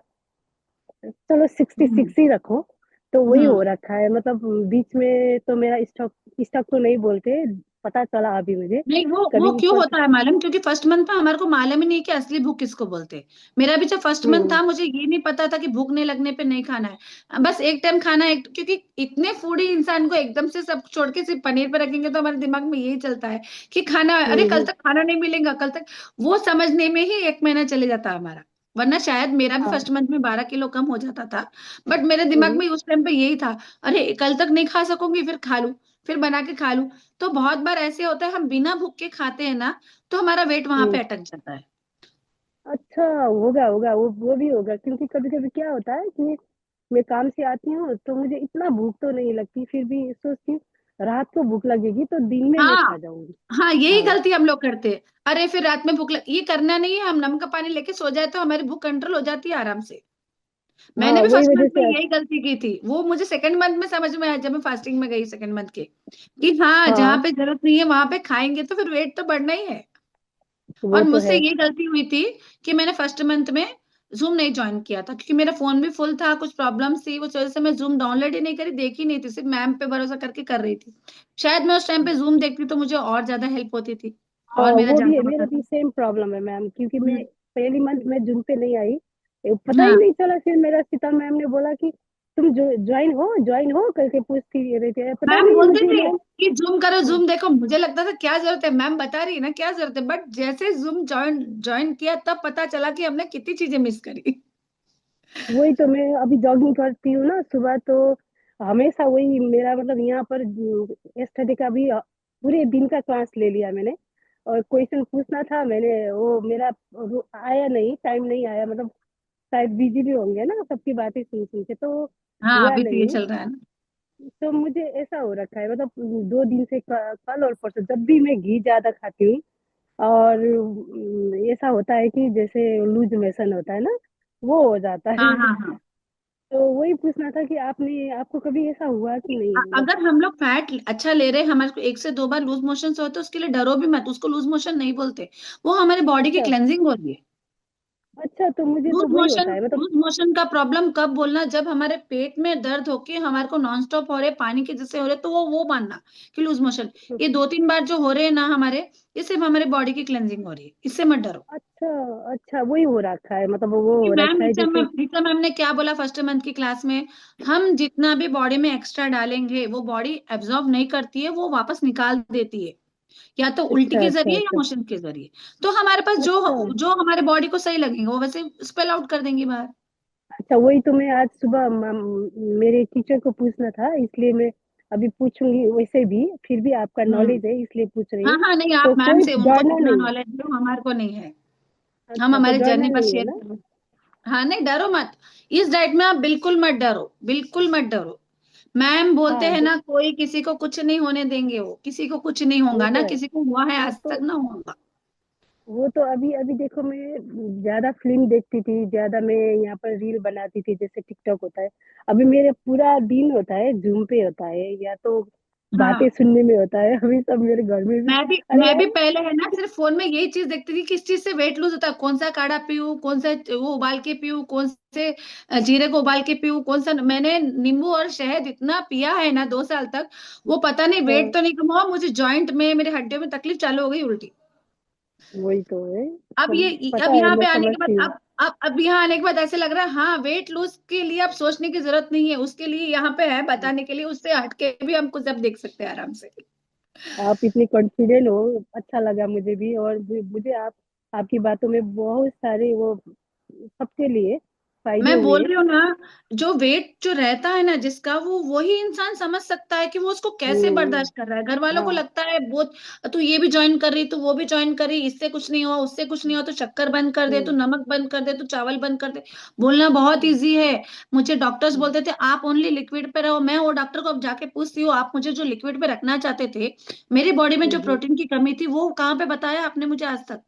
चलो हम्म। 66 ही रखो। तो वही हो हम्म। रखा है। मतलब बीच में तो मेरा स्टॉक स्टॉक तो नहीं बोलते, पता चला अभी मुझे। नहीं, वो कभी क्यों ऊपर होता है मालूम, क्योंकि फर्स्ट मंथ में हमारे को मालूम ही नहीं कि असली भूख किसको बोलते हैं। मेरा भी जब फर्स्ट मंथ हम्म। था, मुझे ये नहीं पता था कि भूख नहीं लगने पे नहीं खाना है, बस एक टाइम खाना है। क्योंकि इतने फूडी इंसान को एकदम से सब छोड़ के सिर्फ पनीर पे रखेंगे तो हमारे दिमाग में यही चलता है कि खाना, अरे कल हम्म। तक खाना नहीं मिलेगा, कल तक। वो समझने में ही 1 महीना चले जाता है हमारा। वरना शायद मेरा भी हाँ। फर्स्ट मंथ में 12 किलो कम हो जाता था। बट मेरे दिमाग हम्म। में उस टाइम पे यही था, अरे कल तक नहीं खा सकूंगी, फिर खा लूं, फिर बना के खा लूं। तो बहुत बार ऐसे होता है, हम बिना भूख के खाते हैं ना, तो हमारा वेट वहां हम्म। पे अटक जाता है। अच्छा, होगा होगा, वो भी होगा। क्योंकि कभी कभी क्या होता है कि मैं काम से आती हूँ तो मुझे इतना भूख तो नहीं लगती, फिर भी सोचती हूँ रात को भूख लगेगी तो दिन में मैं हाँ खा जाऊंगी। हाँ, यही हाँ गलती हम लोग करते हैं। अरे फिर रात में भूख लग, ये करना नहीं है। हम नमक का पानी लेके सो जाए तो हमारी भूख कंट्रोल हो जाती है आराम से। हाँ, मैंने भी वही फर्स्ट वजह मंथ में से यही गलती की थी। वो मुझे सेकंड मंथ में समझ में आया जब मैं फास्टिंग में गई सेकंड मंथ के, कि हाँ जहाँ हाँ, पे जरूरत नहीं है वहां पे खाएंगे तो फिर वेट तो बढ़ना ही है। और वो तो मुझसे है। ये गलती हुई थी कि मैंने फर्स्ट मंथ में जूम नहीं ज्वाइन किया था, क्योंकि मेरा फोन भी फुल था, कुछ प्रॉब्लम्स थी, उस वजह से मैं जूम डाउनलोड ही नहीं करी, देखी नहीं थी, सिर्फ मैम पे भरोसा करके कर रही थी। शायद मैं उस टाइम पे जूम देखती तो मुझे और ज्यादा हेल्प होती थी, हाँ, और मेरा वो भी है, ज्यादा मेरा होता भी था। सेम प्रॉब्लम है मैम, क्योंकि मैं हम्म। पहली मंथ में जून पे नहीं आई। पता ही हाँ, नहीं चला, फिर मेरा सीता मैम ने बोला कि तुम जो ज्वाइन हो करके पूछती रहती है, पता मैम नहीं बोलते मुझे थे मैम। कि जूम करो जूम देखो, मुझे लगता था क्या जरूरत है, मैम बता रही है ना क्या जरूरत है, बट जैसे जूम ज्वाइन ज्वाइन किया तब पता चला कि हमने कितनी चीजें मिस करी। वही तो, मैं अभी जॉगिंग करती हूँ ना सुबह, तो हमेशा वही मेरा मतलब यहाँ पर स्टडी का भी पूरे दिन का क्लास ले लिया मैंने। और क्वेश्चन पूछना था मैंने, वो मेरा आया नहीं, टाइम नहीं आया, मतलब शायद बिजी भी होंगे ना सबकी बातें सुन सुन के, तो हाँ, हुआ अभी तो ये नहीं। चल रहा है ना। तो मुझे ऐसा हो रखा है, मतलब 2 दिन से कल और परसों जब भी मैं घी ज्यादा खाती हूँ, और ऐसा होता है कि जैसे लूज मोशन होता है ना, वो हो जाता हाँ है। हाँ हाँ। तो वही पूछना था कि आपको कभी ऐसा हुआ कि नहीं, मतलब। अगर हम लोग फैट अच्छा ले रहे हैं, हमारे को 1 से 2 बार लूज मोशन से होते, उसके लिए डरो भी मत, उसको लूज मोशन नहीं बोलते। वो हमारे बॉडी की अच्छा। क्लेंजिंग हो रही है। अच्छा, तो मुझे लूज तो वही मोशन होता है, मतलब। लूज मोशन का प्रॉब्लम कब बोलना, जब हमारे पेट में दर्द होके हमारे को नॉन स्टॉप हो रहे, पानी के जैसे हो रहे, तो वो मानना कि लूज मोशन। ये 2-3 बार जो हो रहे हैं ना हमारे, ये सिर्फ हमारे बॉडी की क्लेंजिंग हो रही है, इससे मत डरो। अच्छा। अच्छा, वही हो रखा है, मतलब वो क्योंकि हो मैम रखा है जैसे। ऋचा मैम ने क्या बोला फर्स्ट मंथ की क्लास में, हम जितना भी बॉडी में एक्स्ट्रा डालेंगे वो बॉडी एब्जॉर्ब नहीं करती है, वो वापस निकाल देती है, या तो उल्टी अच्छा, के अच्छा, जरिए या अच्छा। मोशन के जरिए। तो हमारे पास जो अच्छा, जो हमारे बॉडी को सही लगेगा वो वैसे स्पेल आउट कर देंगी बाहर। अच्छा, वही तो मैं आज सुबह मेरे टीचर को पूछना था, इसलिए मैं अभी पूछूंगी, वैसे भी फिर भी आपका हम्म। नॉलेज है इसलिए पूछ रही हाँ हूँ। हाँ, नहीं आप तो मैम कोई से, उनको डरना जितना नहीं है। नॉलेज है वो हमारे को नहीं है। हम अच्छा, तो हमारे डरना जर्नी पर नहीं है शेयर ना। कर रहे हैं। हाँ, नहीं डरो मत। इस डाइट में आप बिल्कुल मत डरो, बिल्कुल मत डरो। मैम बोलते हाँ, हैं ना, कोई किसी को कुछ नहीं होने देंगे, वो किसी को कुछ नहीं वो होगा तो ना, है। किसी को हुआ है वो आज तो तक ना होगा। वो तो अभी अभी देखो, मैं ज्यादा फिल्म देखती थी, ज्यादा मैं यहाँ पर रील बनाती थी, जैसे टिकटॉक होता है। अभी मेरे पूरा दिन होता है जूम पे होता है, या तो बातें हाँ, सुनने में होता है। अभी सब मेरे घर में भी। अरे मैं भी यार। पहले है ना सिर्फ फोन में यही चीज देखती थी, किस चीज से वेट लूज होता है, कौन सा काढ़ा पीऊँ, कौन सा वो उबाल के पीऊँ, कौन से जीरे को उबाल के पीऊँ, कौन सा, मैंने नींबू और शहद इतना पिया है ना 2 साल तक, वो पता नहीं वेट हाँ, तो नहीं कम हुआ, मुझे जॉइंट में मेरे हड्डियों में तकलीफ चालू हो गई उल्टी। वही तो है। अब हम ये पता अब है, यहाँ मैं पे आने के समझती बाद हूँ। अब यहाँ आने के बाद ऐसे लग रहा है, हाँ वेट लूज के लिए अब सोचने की जरूरत नहीं है, उसके लिए यहाँ पे है बताने के लिए, उससे हटके भी हम कुछ अब देख सकते हैं आराम से। आप इतनी कॉन्फिडेंट हो, अच्छा लगा मुझे भी, और मुझे आपकी बातों में बहुत सारे वो सबके लिए फायदे मैं बोल हुए। रही हूँ ना, जो वेट जो रहता है ना जिसका, वो वही इंसान समझ सकता है कि वो उसको कैसे हम्म। बर्दाश्त कर रहा है। घर वालों को हाँ। लगता है बहुत, तू ये भी ज्वाइन कर रही, तू वो भी ज्वाइन कर रही, इससे कुछ नहीं हुआ, उससे कुछ नहीं हुआ, तो शक्कर बंद कर दे, तू हम्म। नमक बंद कर दे, तू चावल बंद कर दे। बोलना बहुत हम्म। इजी है। मुझे डॉक्टर्स हम्म। बोलते थे आप ओनली लिक्विड पे रहो, मैं वो डॉक्टर को अब जाके पूछती हूँ, आप मुझे जो लिक्विड पे रखना चाहते थे, मेरी बॉडी में जो हम्म। प्रोटीन की कमी थी, वो कहाँ पे बताया आपने मुझे आज तक?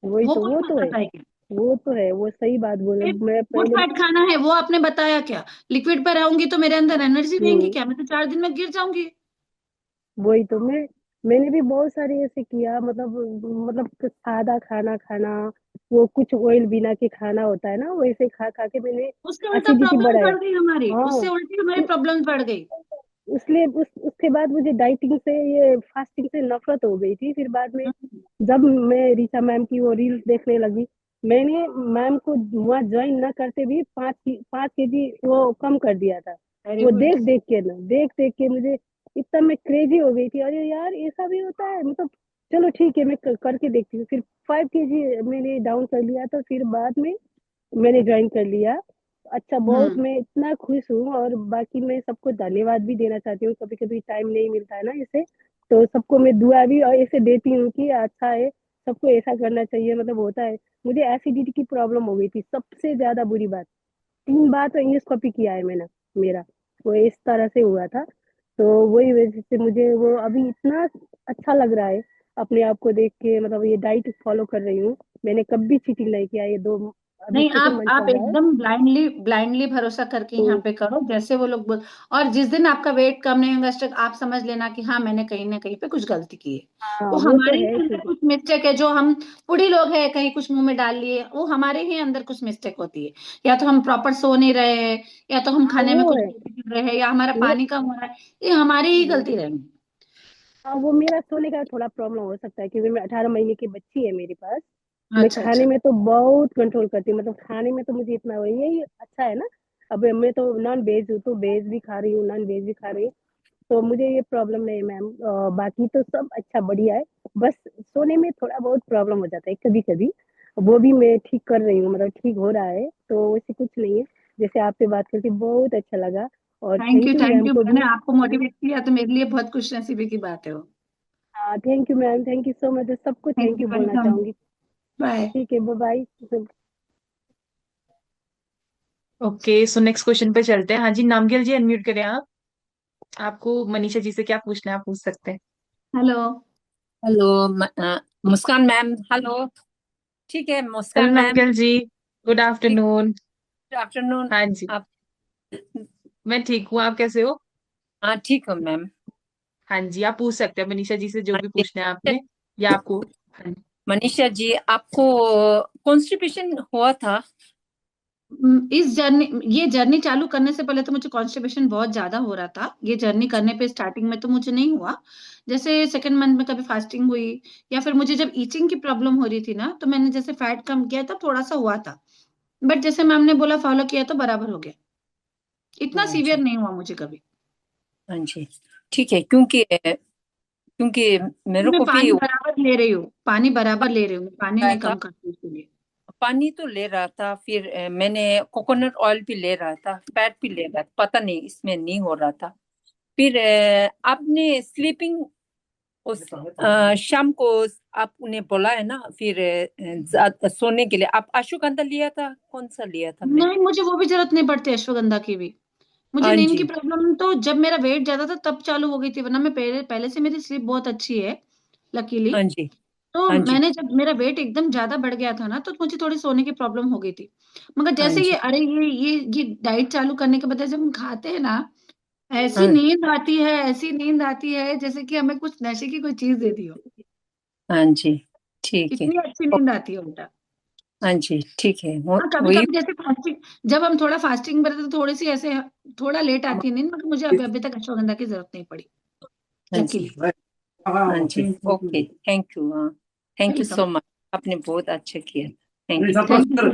वही वो तो, कुछ वो मत तो है। बताएगी। वो तो है, वो सही बात बोले फिर मैं गुड पहले। फैट खाना है, वो आपने बताया क्या? लिक्विड पर रहूंगी तो मेरे अंदर एनर्जी रहेंगी हम्म। क्या? मैं तो 4 दिन में गिर जाऊंगी। वही तो, मैंने भी बहुत सारे ऐसे किया, मतलब सादा खाना खाना, वो कुछ ऑयल बिना के खाना होता है ना, वैसे खा खा के मैंने उससे उल्टा एसिडिटी प्रॉब्लम बढ़ाया। बढ़ गई हमारी, उससे हाँ। उल्टी हमारी प्रॉब्लम बढ़ गई। उसलिए उसके बाद मुझे डाइटिंग से, ये फास्टिंग से नफरत हो गई थी। फिर बाद में हम्म। जब मैं रीचा मैम की वो रील्स देखने लगी, मैंने मैम को वहाँ ज्वाइन न करते भी 5 केजी वो कम कर दिया था। वेरी वो गुड। देख देख के मुझे इतना मैं क्रेजी हो गई थी, अरे यार ऐसा भी होता है, मतलब चलो ठीक है, मैं करके देखती हूँ। फिर 5 केजी मैंने डाउन कर लिया, तो फिर बाद में मैंने ज्वाइन कर लिया। अच्छा, बहुत हम्म। मैं इतना खुश हूँ, और बाकी मैं सबको धन्यवाद भी देना चाहती हूँ, कभी कभी टाइम नहीं मिलता है ना इसे, तो सबको मैं दुआ भी और ऐसे देती हूँ कि अच्छा है, सबको ऐसा करना चाहिए, मतलब होता है। मुझे एसिडिटी की प्रॉब्लम हो गई थी, सबसे ज्यादा बुरी बात, 3 बार तो इंडोस्कोपी किया है मैंने, मेरा वो इस तरह से हुआ था। तो वही वजह से मुझे वो अभी इतना अच्छा लग रहा है अपने आप को देख के। मतलब ये डाइट फॉलो कर रही हूँ, मैंने कभी चीटिंग नहीं किया। ये दो अभी नहीं, सेकंड मंथ आप चल रहा है। एकदम ब्लाइंडली ब्लाइंडली भरोसा करके यहाँ तो पे करो जैसे वो लोग बोल। और जिस दिन आपका वेट कम नहीं होगा स्टक, आप समझ लेना कि हाँ मैंने कहीं ना कहीं पे कुछ गलती की है। हाँ, वो वो तो हमारे ही है अंदर क्योंकि कुछ मिस्टेक है, जो हम बूढ़ी लोग हैं कहीं कुछ मुंह में डाल लिए, वो हमारे ही अंदर कुछ मिस्टेक होती है। या तो हम प्रॉपर सो नहीं रहे हैं, या तो हम हाँ खाने में वो कुछ है। गलती कर रहे हैं, या हमारा मेरा पानी कम हो रहा है। ये हमारी ही गलती रहेगी। हाँ, वो मेरा सोने का थोड़ा प्रॉब्लम हो सकता है क्योंकि मैं 18 महीने की बच्ची है मेरे पास। मैं अच्छा खाने अच्छा। में तो बहुत कंट्रोल करती हूँ, मतलब खाने में तो मुझे इतना यही अच्छा है ना। अब मैं तो नॉन वेज हूँ, तो वेज भी खा रही हूँ, नॉन वेज भी खा रही हूँ। तो मुझे ये प्रॉब्लम नहीं है मैम। बाकी तो सब अच्छा बढ़िया है। बस सोने में थोड़ा बहुत प्रॉब्लम हो जाता है कभी कभी। वो भी मैं ठीक कर रही हूँ, मतलब ठीक हो रहा है, तो वैसे कुछ नहीं है। जैसे आपसे बात करके बहुत अच्छा लगा। और thank you thank you thank ma'am you, को मैंने भी। आपको मोटिवेट किया तो मेरे लिए बहुत खुश नसीबी की बात है वो। हाँ, thank you ma'am, thank you so much. सबको थैंक थैंक यू यू बोलना वेलकम। चाहूंगी। बाय। ठीक है, bye bye. Okay, so next question पे चलते हैं। हाँ जी, नामगिल जी अनम्यूट करें आप। आपको मनीषा जी से क्या पूछना है, आप पूछ सकते हैं। हेलो। हेलो मुस्कान मैम, हेलो। ठीक है हेलो मुस्कान मैम। नामगिल जी, गुड ठीक, आफ्टरनून। Good afternoon. हाँ जी, आप? मैं ठीक हूँ, आप कैसे हो? हाँ ठीक हो मैम। हाँ जी, आप पूछ सकते हैं मनीषा जी से जो भी पूछना है आपने, या आपको। हाँ जी। मनीषा जी, आपको कॉन्स्टिपेशन हुआ था? इस जर्नी ये जर्नी चालू करने से पहले तो मुझे कॉन्स्टिपेशन बहुत ज्यादा हो रहा था। ये जर्नी करने पे स्टार्टिंग में तो मुझे नहीं हुआ। जैसे सेकंड मंथ में कभी फास्टिंग हुई, या फिर मुझे जब ईचिंग की प्रॉब्लम हो रही थी ना, तो मैंने जैसे फैट कम किया तब थोड़ा सा हुआ था। बट जैसे मैम ने बोला फॉलो किया तो बराबर हो गया। इतना हाँ सीवियर जी, नहीं हुआ मुझे कभी। हाँ जी। ठीक है, क्योंकि क्योंकि मेरे मैं को भी पानी बराबर ले रही हूँ, पानी बराबर ले रही हूँ, मैं पानी आया नहीं था। कम करती उसके लिए। पानी तो ले रहा था, फिर मैंने कोकोनट ऑयल भी ले रहा था, फैट भी ले रहा था, पता नहीं इसमें नहीं हो रहा था। फिर आपने स्लीपिंग उस शाम को आपने बोला है ना, फिर सोने के लिए आप अश्वगंधा लिया था, कौन सा लिया था मैं? नहीं, मुझे वो भी जरूरत नहीं पड़ती अश्वगंधा की भी। मुझे हाँ नींद की जी, प्रॉब्लम तो जब मेरा वेट ज्यादा था तब चालू हो गई थी, वरना मैं पहले पहले से मेरी स्लीप बहुत अच्छी है, लकीली। हाँ जी, तो हाँ जी, मैंने जब मेरा वेट एकदम ज्यादा बढ़ गया था ना, तो मुझे थोड़ी सोने की प्रॉब्लम हो गई थी। मगर हाँ जैसे ये जी, अरे ये डाइट चालू करने के बाद जब हम खाते हैं ना, ऐसी हाँ नींद आती है, ऐसी नींद आती है जैसे कि हमें कुछ नशे की कोई चीज दे दी हो। हाँ जी। ठीक है। इतनी अच्छी ओ, नींद आती है उल्टा। हाँ जी, ठीक है, वो हाँ, कभी वही। कभी जैसे फास्टिंग, जब हम थोड़ा फास्टिंग में रहते तो थोड़ी सी ऐसे थोड़ा लेट आती है नींद, मगर मुझे अभी तक अश्वगंधा की जरूरत नहीं पड़ी, हाँ जी, लकीली। हाँ जी। Okay, thank you. हाँ, thank you welcome. So much. आपने बहुत अच्छा किया। Thank thank you. You.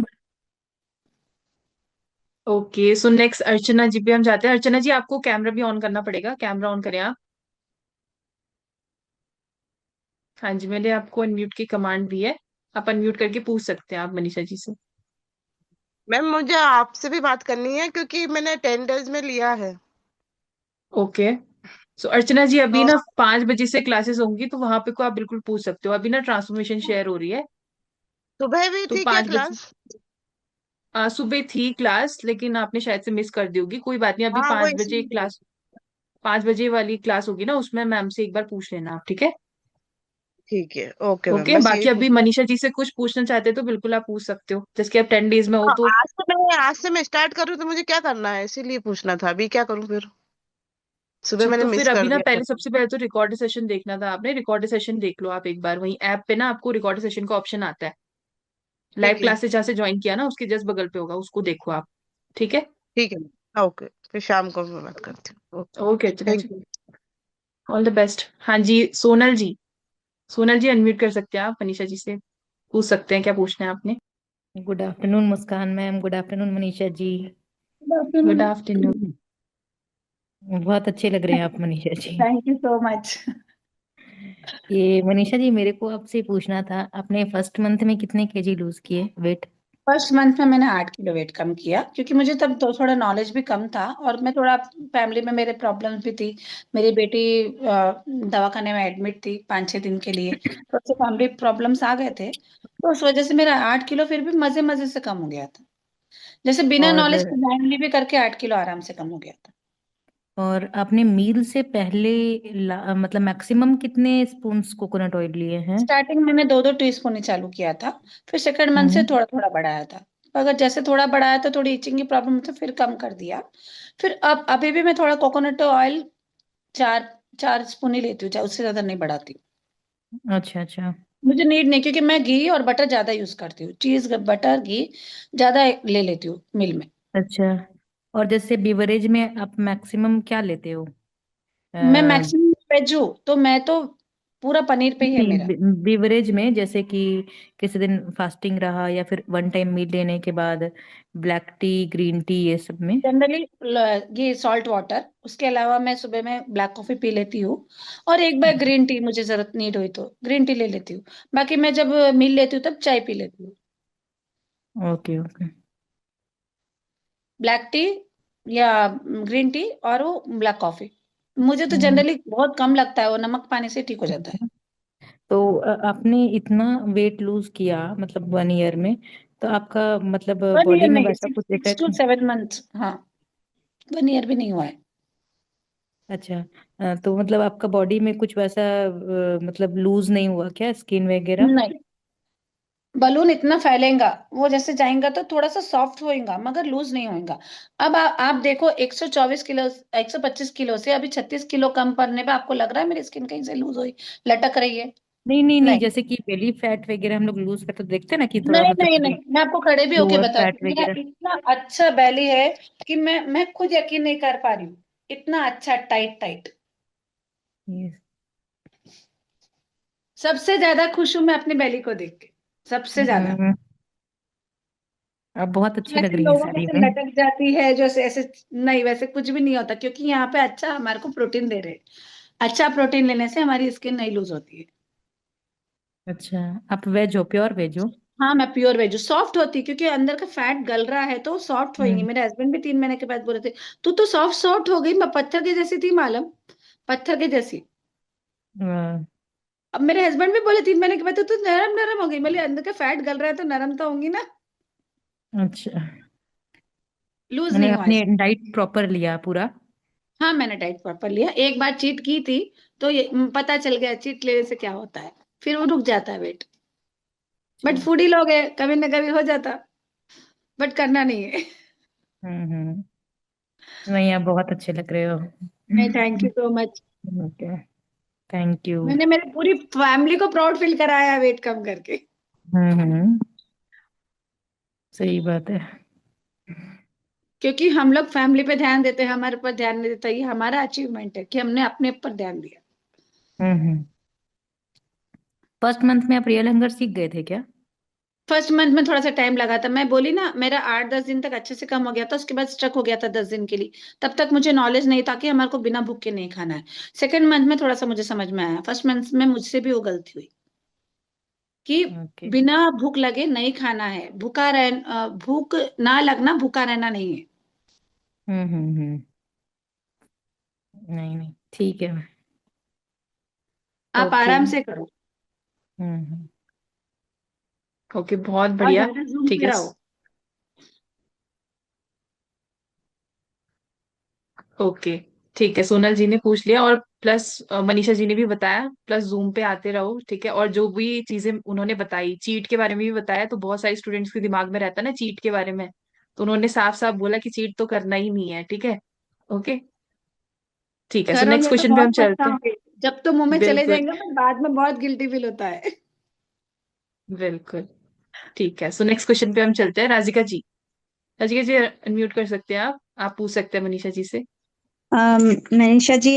Okay, so next Archana जी पे हम जाते हैं। अर्चना जी, आपको कैमरा भी ऑन करना पड़ेगा, कैमरा ऑन करें आप। हाँ जी, मैंने आपको अनम्यूट की कमांड दी है, आप अनम्यूट करके पूछ सकते हैं आप मनीषा जी से। मैम मुझे आपसे भी बात करनी है क्योंकि मैंने 10 डेज में लिया है। ओके, सो अर्चना जी, अभी तो ना 5 बजे से क्लासेस होंगी, तो वहां पे को आप बिल्कुल पूछ सकते हो। अभी ना ट्रांसफॉर्मेशन शेयर हो रही है, सुबह भी तो थी क्या 5 बजे। क्लास? सुबह थी क्लास, लेकिन आपने शायद से मिस कर दी होगी, कोई बात नहीं। अभी हाँ वो 5 बजे इसीलिए। क्लास, 5 बजे वाली क्लास होगी ना, उसमें मैम से एक बार पूछ लेना आप, ठीक है? ठीक है, ओके मैम, ओके, बस यही बाकी पूछ। अभी मनीषा जी से कुछ पूछना चाहते हो तो बिल्कुल आप पूछ सकते हो, जैसे कि आप 10 डेज में हो हाँ, तो। आज से मैं स्टार्ट करूँ तो मुझे क्या करना है, इसीलिए पूछना था। अभी क्या करूँ फिर? सुबह अच्छा, मैंने तो मिस फिर अभी कर ना दिया था पहले, तो। सबसे पहले तो रिकॉर्ड सेशन देखना था आपने। रिकॉर्ड सेशन देख लो आप एक बार, वहीं ऐप पे ना आपको रिकॉर्ड सेशन का ऑप्शन आता है। लाइव ठीक है, क्लासेस जहाँ से ज्वाइन किया ना, उसके जस्ट बगल पे होगा, उसको देखो आप, ठीक है? ठीक है। ओके, फिर शाम को मैं बात करती हूँ। Okay, okay Archana thank ji, you. All the best. हाँ जी, सोनल जी, सोनल जी अनम्यूट कर सकते हैं आप, मनीषा जी से पूछ सकते हैं क्या पूछना है आपने। Good afternoon Muskan ma'am, good afternoon Manisha जी। Good good afternoon. आफ्टरनून। बहुत अच्छे लग रहे हैं आप मनीषा जी। Thank you so much. ये मनीषा जी, मेरे को आपसे पूछना था, आपने फर्स्ट मंथ में कितने केजी लूज किए वेट? फर्स्ट मंथ में मैंने 8 किलो वेट कम किया, क्योंकि मुझे तब तो थोड़ा नॉलेज भी कम था, और मैं थोड़ा फैमिली में मेरे प्रॉब्लम्स भी थी। मेरी बेटी दवाखाने में एडमिट थी 5-6 दिन के लिए, तो उससे फैमिली प्रॉब्लम्स आ गए थे, तो उस वजह से मेरा 8 किलो फिर भी मजे मजे से कम हो गया था। जैसे बिना और नॉलेज के blindly भी करके 8 किलो आराम से कम हो गया था। और आपने मील से पहले मतलब मैक्सिमम कितने स्पून्स कोकोनट ऑयल लिए हैं? स्टार्टिंग मैंने 2-2 टीस्पून ही चालू किया था, फिर सेकंड मंथ से हम्म। थोड़ा थोड़ा बढ़ाया था। अगर जैसे थोड़ा बढ़ाया तो थोड़ी इचिंग की प्रॉब्लम तो फिर कम कर दिया। फिर अब अभी भी मैं थोड़ा कोकोनट ऑयल 4 4 स्पून ही लेती हूँ, उससे ज्यादा नहीं बढ़ाती। अच्छा अच्छा। मुझे नीड नहीं, क्योंकि मैं घी और बटर ज्यादा यूज करती हूँ, चीज बटर घी ज्यादा ले लेती हूँ मिल में। अच्छा, और जैसे बिवरेज में आप मैक्सिमम क्या लेते हो? मैं नहीं, मैक्सिमम वेज हूँ, तो मैं तो पूरा पनीर पे ही है मेरा। बिवरेज में जैसे कि किसी दिन फास्टिंग रहा या फिर वन टाइम मील लेने के बाद ब्लैक टी, ग्रीन टी, ये सब में। जनरली ये सॉल्ट वाटर, उसके अलावा मैं सुबह में ब्लैक कॉफी पी लेती हूँ, और एक बार ग्रीन टी मुझे जरूरत नीड हुई तो ग्रीन टी ले लेती हूँ। बाकी मैं जब मील लेती हूँ तब चाय पी लेती हूँ, ओके ओके। ब्लैक टी या ग्रीन टी, और वो ब्लैक कॉफी। मुझे तो हम्म। जनरली बहुत कम लगता है, वो नमक पानी से ठीक हो जाता है। तो आपने इतना वेट लूज किया मतलब 1 ईयर में, तो आपका मतलब 1 ईयर बॉडी में नहीं, वैसा सिक्स कुछ six to effect? Seven month हाँ, 1 ईयर भी नहीं हुआ है। अच्छा, तो मतलब आपका बॉडी में कुछ वैसा मतलब लूज नहीं हुआ क्या, स्किन वगैरह? नहीं, बलून इतना फैलेगा, वो जैसे जाएगा तो थोड़ा सा सॉफ्ट होएगा, मगर लूज नहीं होएगा। अब आप देखो, 124 किलो, 125 किलो से अभी 36 किलो कम पड़ने पे आपको लग रहा है मेरी स्किन कहीं से लूज हुई, लटक रही है? नहीं नहीं नहीं, नहीं, जैसे कि बेली फैट वगैरह हम लोग लूज करते तो देखते हैं ना कि थोड़ा नहीं, नहीं, मतलब नहीं, मैं आपको खड़े भी होके लोअर बताती फैट हूँ, मेरा वगैरह। इतना अच्छा बैली है कि मैं खुद यकीन नहीं कर पा रही हूँ, इतना अच्छा टाइट टाइट। ये सबसे ज्यादा खुश हूं मैं अपनी बैली को देख के, सबसे ज्यादा। हम्म, आप बहुत अच्छी लग वैसे रही हैं लोगों की साड़ी तो में। लटक जाती है जो ऐसे ऐसे, नहीं वैसे कुछ भी नहीं होता, क्योंकि यहाँ पे अच्छा हमारे को प्रोटीन दे रहे हैं। अच्छा प्रोटीन लेने से हमारी स्किन नहीं लूज होती है। अच्छा, आप वेज हो, प्योर वेज हो? हाँ, मैं प्योर वेज हूँ, सॉफ्ट होती है, क्योंकि अंदर का फैट गल रहा है तो सॉफ्ट होएंगी। हम्म। मेरे हस्बैंड भी 3 महीने के बाद बोले थे, तू तो सॉफ्ट सॉफ्ट हो गई, मैं पत्थर की जैसी थी मालूम, पत्थर की जैसी। हाँ, अब मेरे हस्बैंड भी बोले 3 महीने के बाद, तो तू नरम नरम हो गई। बोले अंदर का फैट गल रहा है तो नरम तो होंगी ना, अच्छा, लूज मैंने नहीं हुआ अपने इसमें। डाइट प्रॉपर लिया पूरा। हाँ, मैंने डाइट प्रॉपर लिया, एक बार चीट की थी, तो ये पता चल गया चीट लेने से क्या होता है, फिर वो रुक जाता है वेट। बट अच्छा। फूडी लोग है, कभी ना कभी हो जाता, बट करना नहीं है। हम्म। नहीं, आप बहुत अच्छे लग रहे हो। नहीं, thank you so much. Okay, thank you. मैंने मेरी पूरी फैमिली को प्राउड फील कराया वेट कम करके, हम्म, सही बात है। क्योंकि हम लोग फैमिली पे ध्यान देते हैं, हमारे ऊपर ध्यान नहीं देता, ये हमारा अचीवमेंट है कि हमने अपने ऊपर ध्यान दिया। हम्म। फर्स्ट मंथ में आप रियल हंगर सीख गए थे क्या? फर्स्ट मंथ में थोड़ा सा टाइम लगा था, मैं बोली ना, मेरा 8-10 दिन तक अच्छे से कम हो गया था, उसके बाद स्ट्रक हो गया था 10 दिन के लिए। तब तक मुझे नॉलेज नहीं था कि हमारे को बिना भूख के नहीं खाना है। सेकंड मंथ में थोड़ा सा मुझे समझ में आया, फर्स्ट मंथ में मुझसे भी वो गलती हुई कि ओके। बिना भूख लगे नहीं खाना है, भूख ना लगना भूखा रहना नहीं है। हम्म। नहीं नहीं, ठीक है। आप ओके। आराम से करो, हम्म। ओके, बहुत और बढ़िया। ज्यादा जूम ठीक पे है। रहो। ओके, ठीक है, सोनल जी ने पूछ लिया, और प्लस मनीषा जी ने भी बताया, प्लस जूम पे आते रहो, ठीक है। और जो भी चीजें उन्होंने बताई, चीट के बारे में भी बताया, तो बहुत सारे स्टूडेंट्स के दिमाग में रहता है ना चीट के बारे में, तो उन्होंने साफ साफ बोला कि चीट तो करना ही नहीं है, ठीक है। ओके, ठीक है, सो नेक्स्ट करोगे तो क्वेश्चन पे हम बहुत चलते हैं। पछताओगे, जब तो मुंह में चले बिल्कुल, जाएंगे पर बाद में बहुत गिल्टी फील होता है। बिल्कुल। ठीक है, सो नेक्स्ट क्वेश्चन पे हम चलते हैं। राधिका जी, राधिका जी अनम्यूट कर सकते हैं आप पूछ सकते हैं मनीषा जी से। मनीषा जी,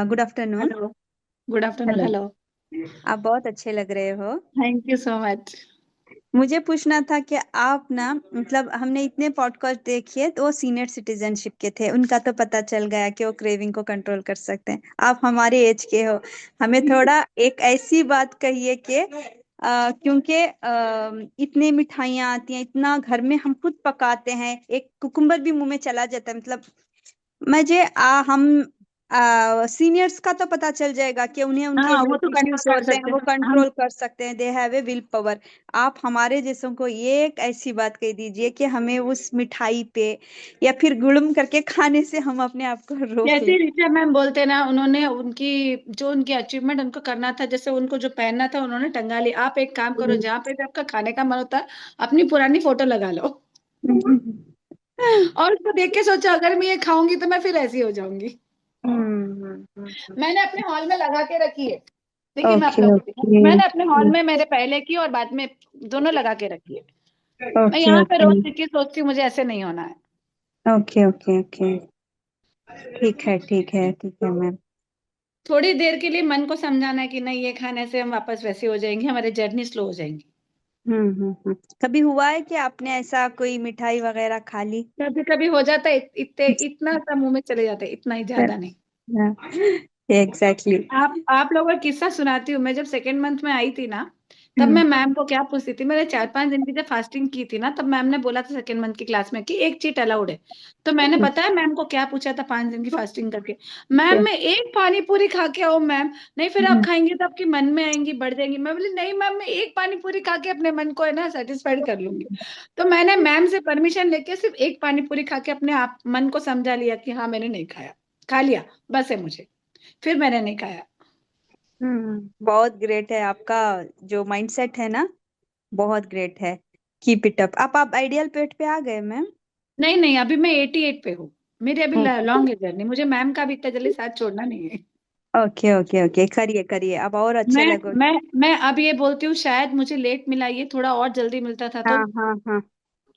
good afternoon. Hello, good afternoon, hello. Hello. आप बहुत अच्छे लग रहे हो। Thank you so much. मुझे पूछना था कि आप ना, मतलब हमने इतने पॉडकास्ट देखिए तो वो सीनियर सिटीजनशिप के थे, उनका तो पता चल गया कि वो क्रेविंग को कंट्रोल कर सकते हैं। आप हमारे एज के हो, हमें थोड़ा एक ऐसी बात कहिए कि क्योंकि इतने मिठाइयाँ आती हैं, इतना घर में हम खुद पकाते हैं, एक कुकुम्बर भी मुंह में चला जाता है, मतलब मुझे हम सीनियर्स का तो पता चल जाएगा कि उन्हें उनके हाँ, वो हेल्थ तो कंट्रोल इश्यूज कर होते हैं, सकते वो हैं हम। कंट्रोल कर सकते हैं, they have a will power. आप हमारे जैसों को ये एक ऐसी बात कह दीजिए कि हमें उस मिठाई पे या फिर गुड़म करके खाने से हम अपने आप को रोक जैसे लें। ऋचा मैम बोलते ना, उन्होंने उनकी अचीवमेंट उनको करना था, जैसे उनको जो पहनना था उन्होंने टंगा लिया। आप एक काम करो, जहाँ पे भी आपका खाने का मन होता है अपनी पुरानी फोटो लगा लो और उसको देख के सोचो, अगर मैं ये खाऊंगी तो मैं फिर ऐसी हो जाऊंगी। मैंने अपने हॉल में लगा के रखी है। देखिए, मैं आप ओके लोगों को दिखाऊं। ओके मैंने अपने हॉल में मेरे पहले की और बाद में दोनों लगा के रखी है। मैं ओके यहाँ पे ओके रोज देखी सोचती हूँ मुझे ऐसे नहीं होना है। Okay okay okay. ठीक है ठीक है ठीक है मैम। थोड़ी देर के लिए मन को समझाना है कि नहीं, ये खाने से हम वापस वैसे हो जाएंगे, हमारी जर्नी स्लो हो जाएंगी। कभी हुआ है कि आपने ऐसा कोई मिठाई वगैरह खा ली? कभी कभी हो जाता है, इतना सा मुंह में चले जाता है, इतना ही, ज्यादा नहीं। एग्जैक्टली। आप लोगों को किस्सा सुनाती हूँ। मैं जब सेकेंड मंथ में आई थी ना, तब मैं मैम को क्या पूछती थी, मैंने 4-5 दिन की जब फास्टिंग की थी ना, तब मैम ने बोला था सेकेंड मंथ की क्लास में कि एक चीट अलाउड है। तो मैंने बताया मैम को क्या पूछा था 5 दिन की फास्टिंग करके। मैम, मैं एक पानी पूरी खा के आओ मैम। नहीं, फिर आप खाएंगे तो आपके मन में आएंगी, बढ़ जाएंगी। मैं बोली नहीं मैम, मैं एक पानी पूरी खा के अपने मन को है ना सेटिस्फाइड कर लूंगी। तो मैंने मैम से परमिशन लेके सिर्फ एक पानी पूरी खा के अपने आप मन को समझा लिया कि हाँ, मैंने नहीं खाया, खा लिया बस है मुझे, फिर मैंने नहीं खाया। बहुत ग्रेट है आपका जो माइंडसेट है ना, बहुत ग्रेट है। Keep it up. आप आइडियल पेट पे आ गए मैम? नहीं नहीं, अभी मैं 88 पे हूँ। मेरी अभी लॉन्ग है जर्नी, मुझे मैम का भी इतना जल्दी साथ छोड़ना नहीं है। ओके ओके ओके, करिए करिए, अब और अच्छे मैं लगो। मैं अब ये बोलती हूँ, शायद मुझे लेट मिला, ये थोड़ा और जल्दी मिलता था तो। हाँ हाँ हाँ,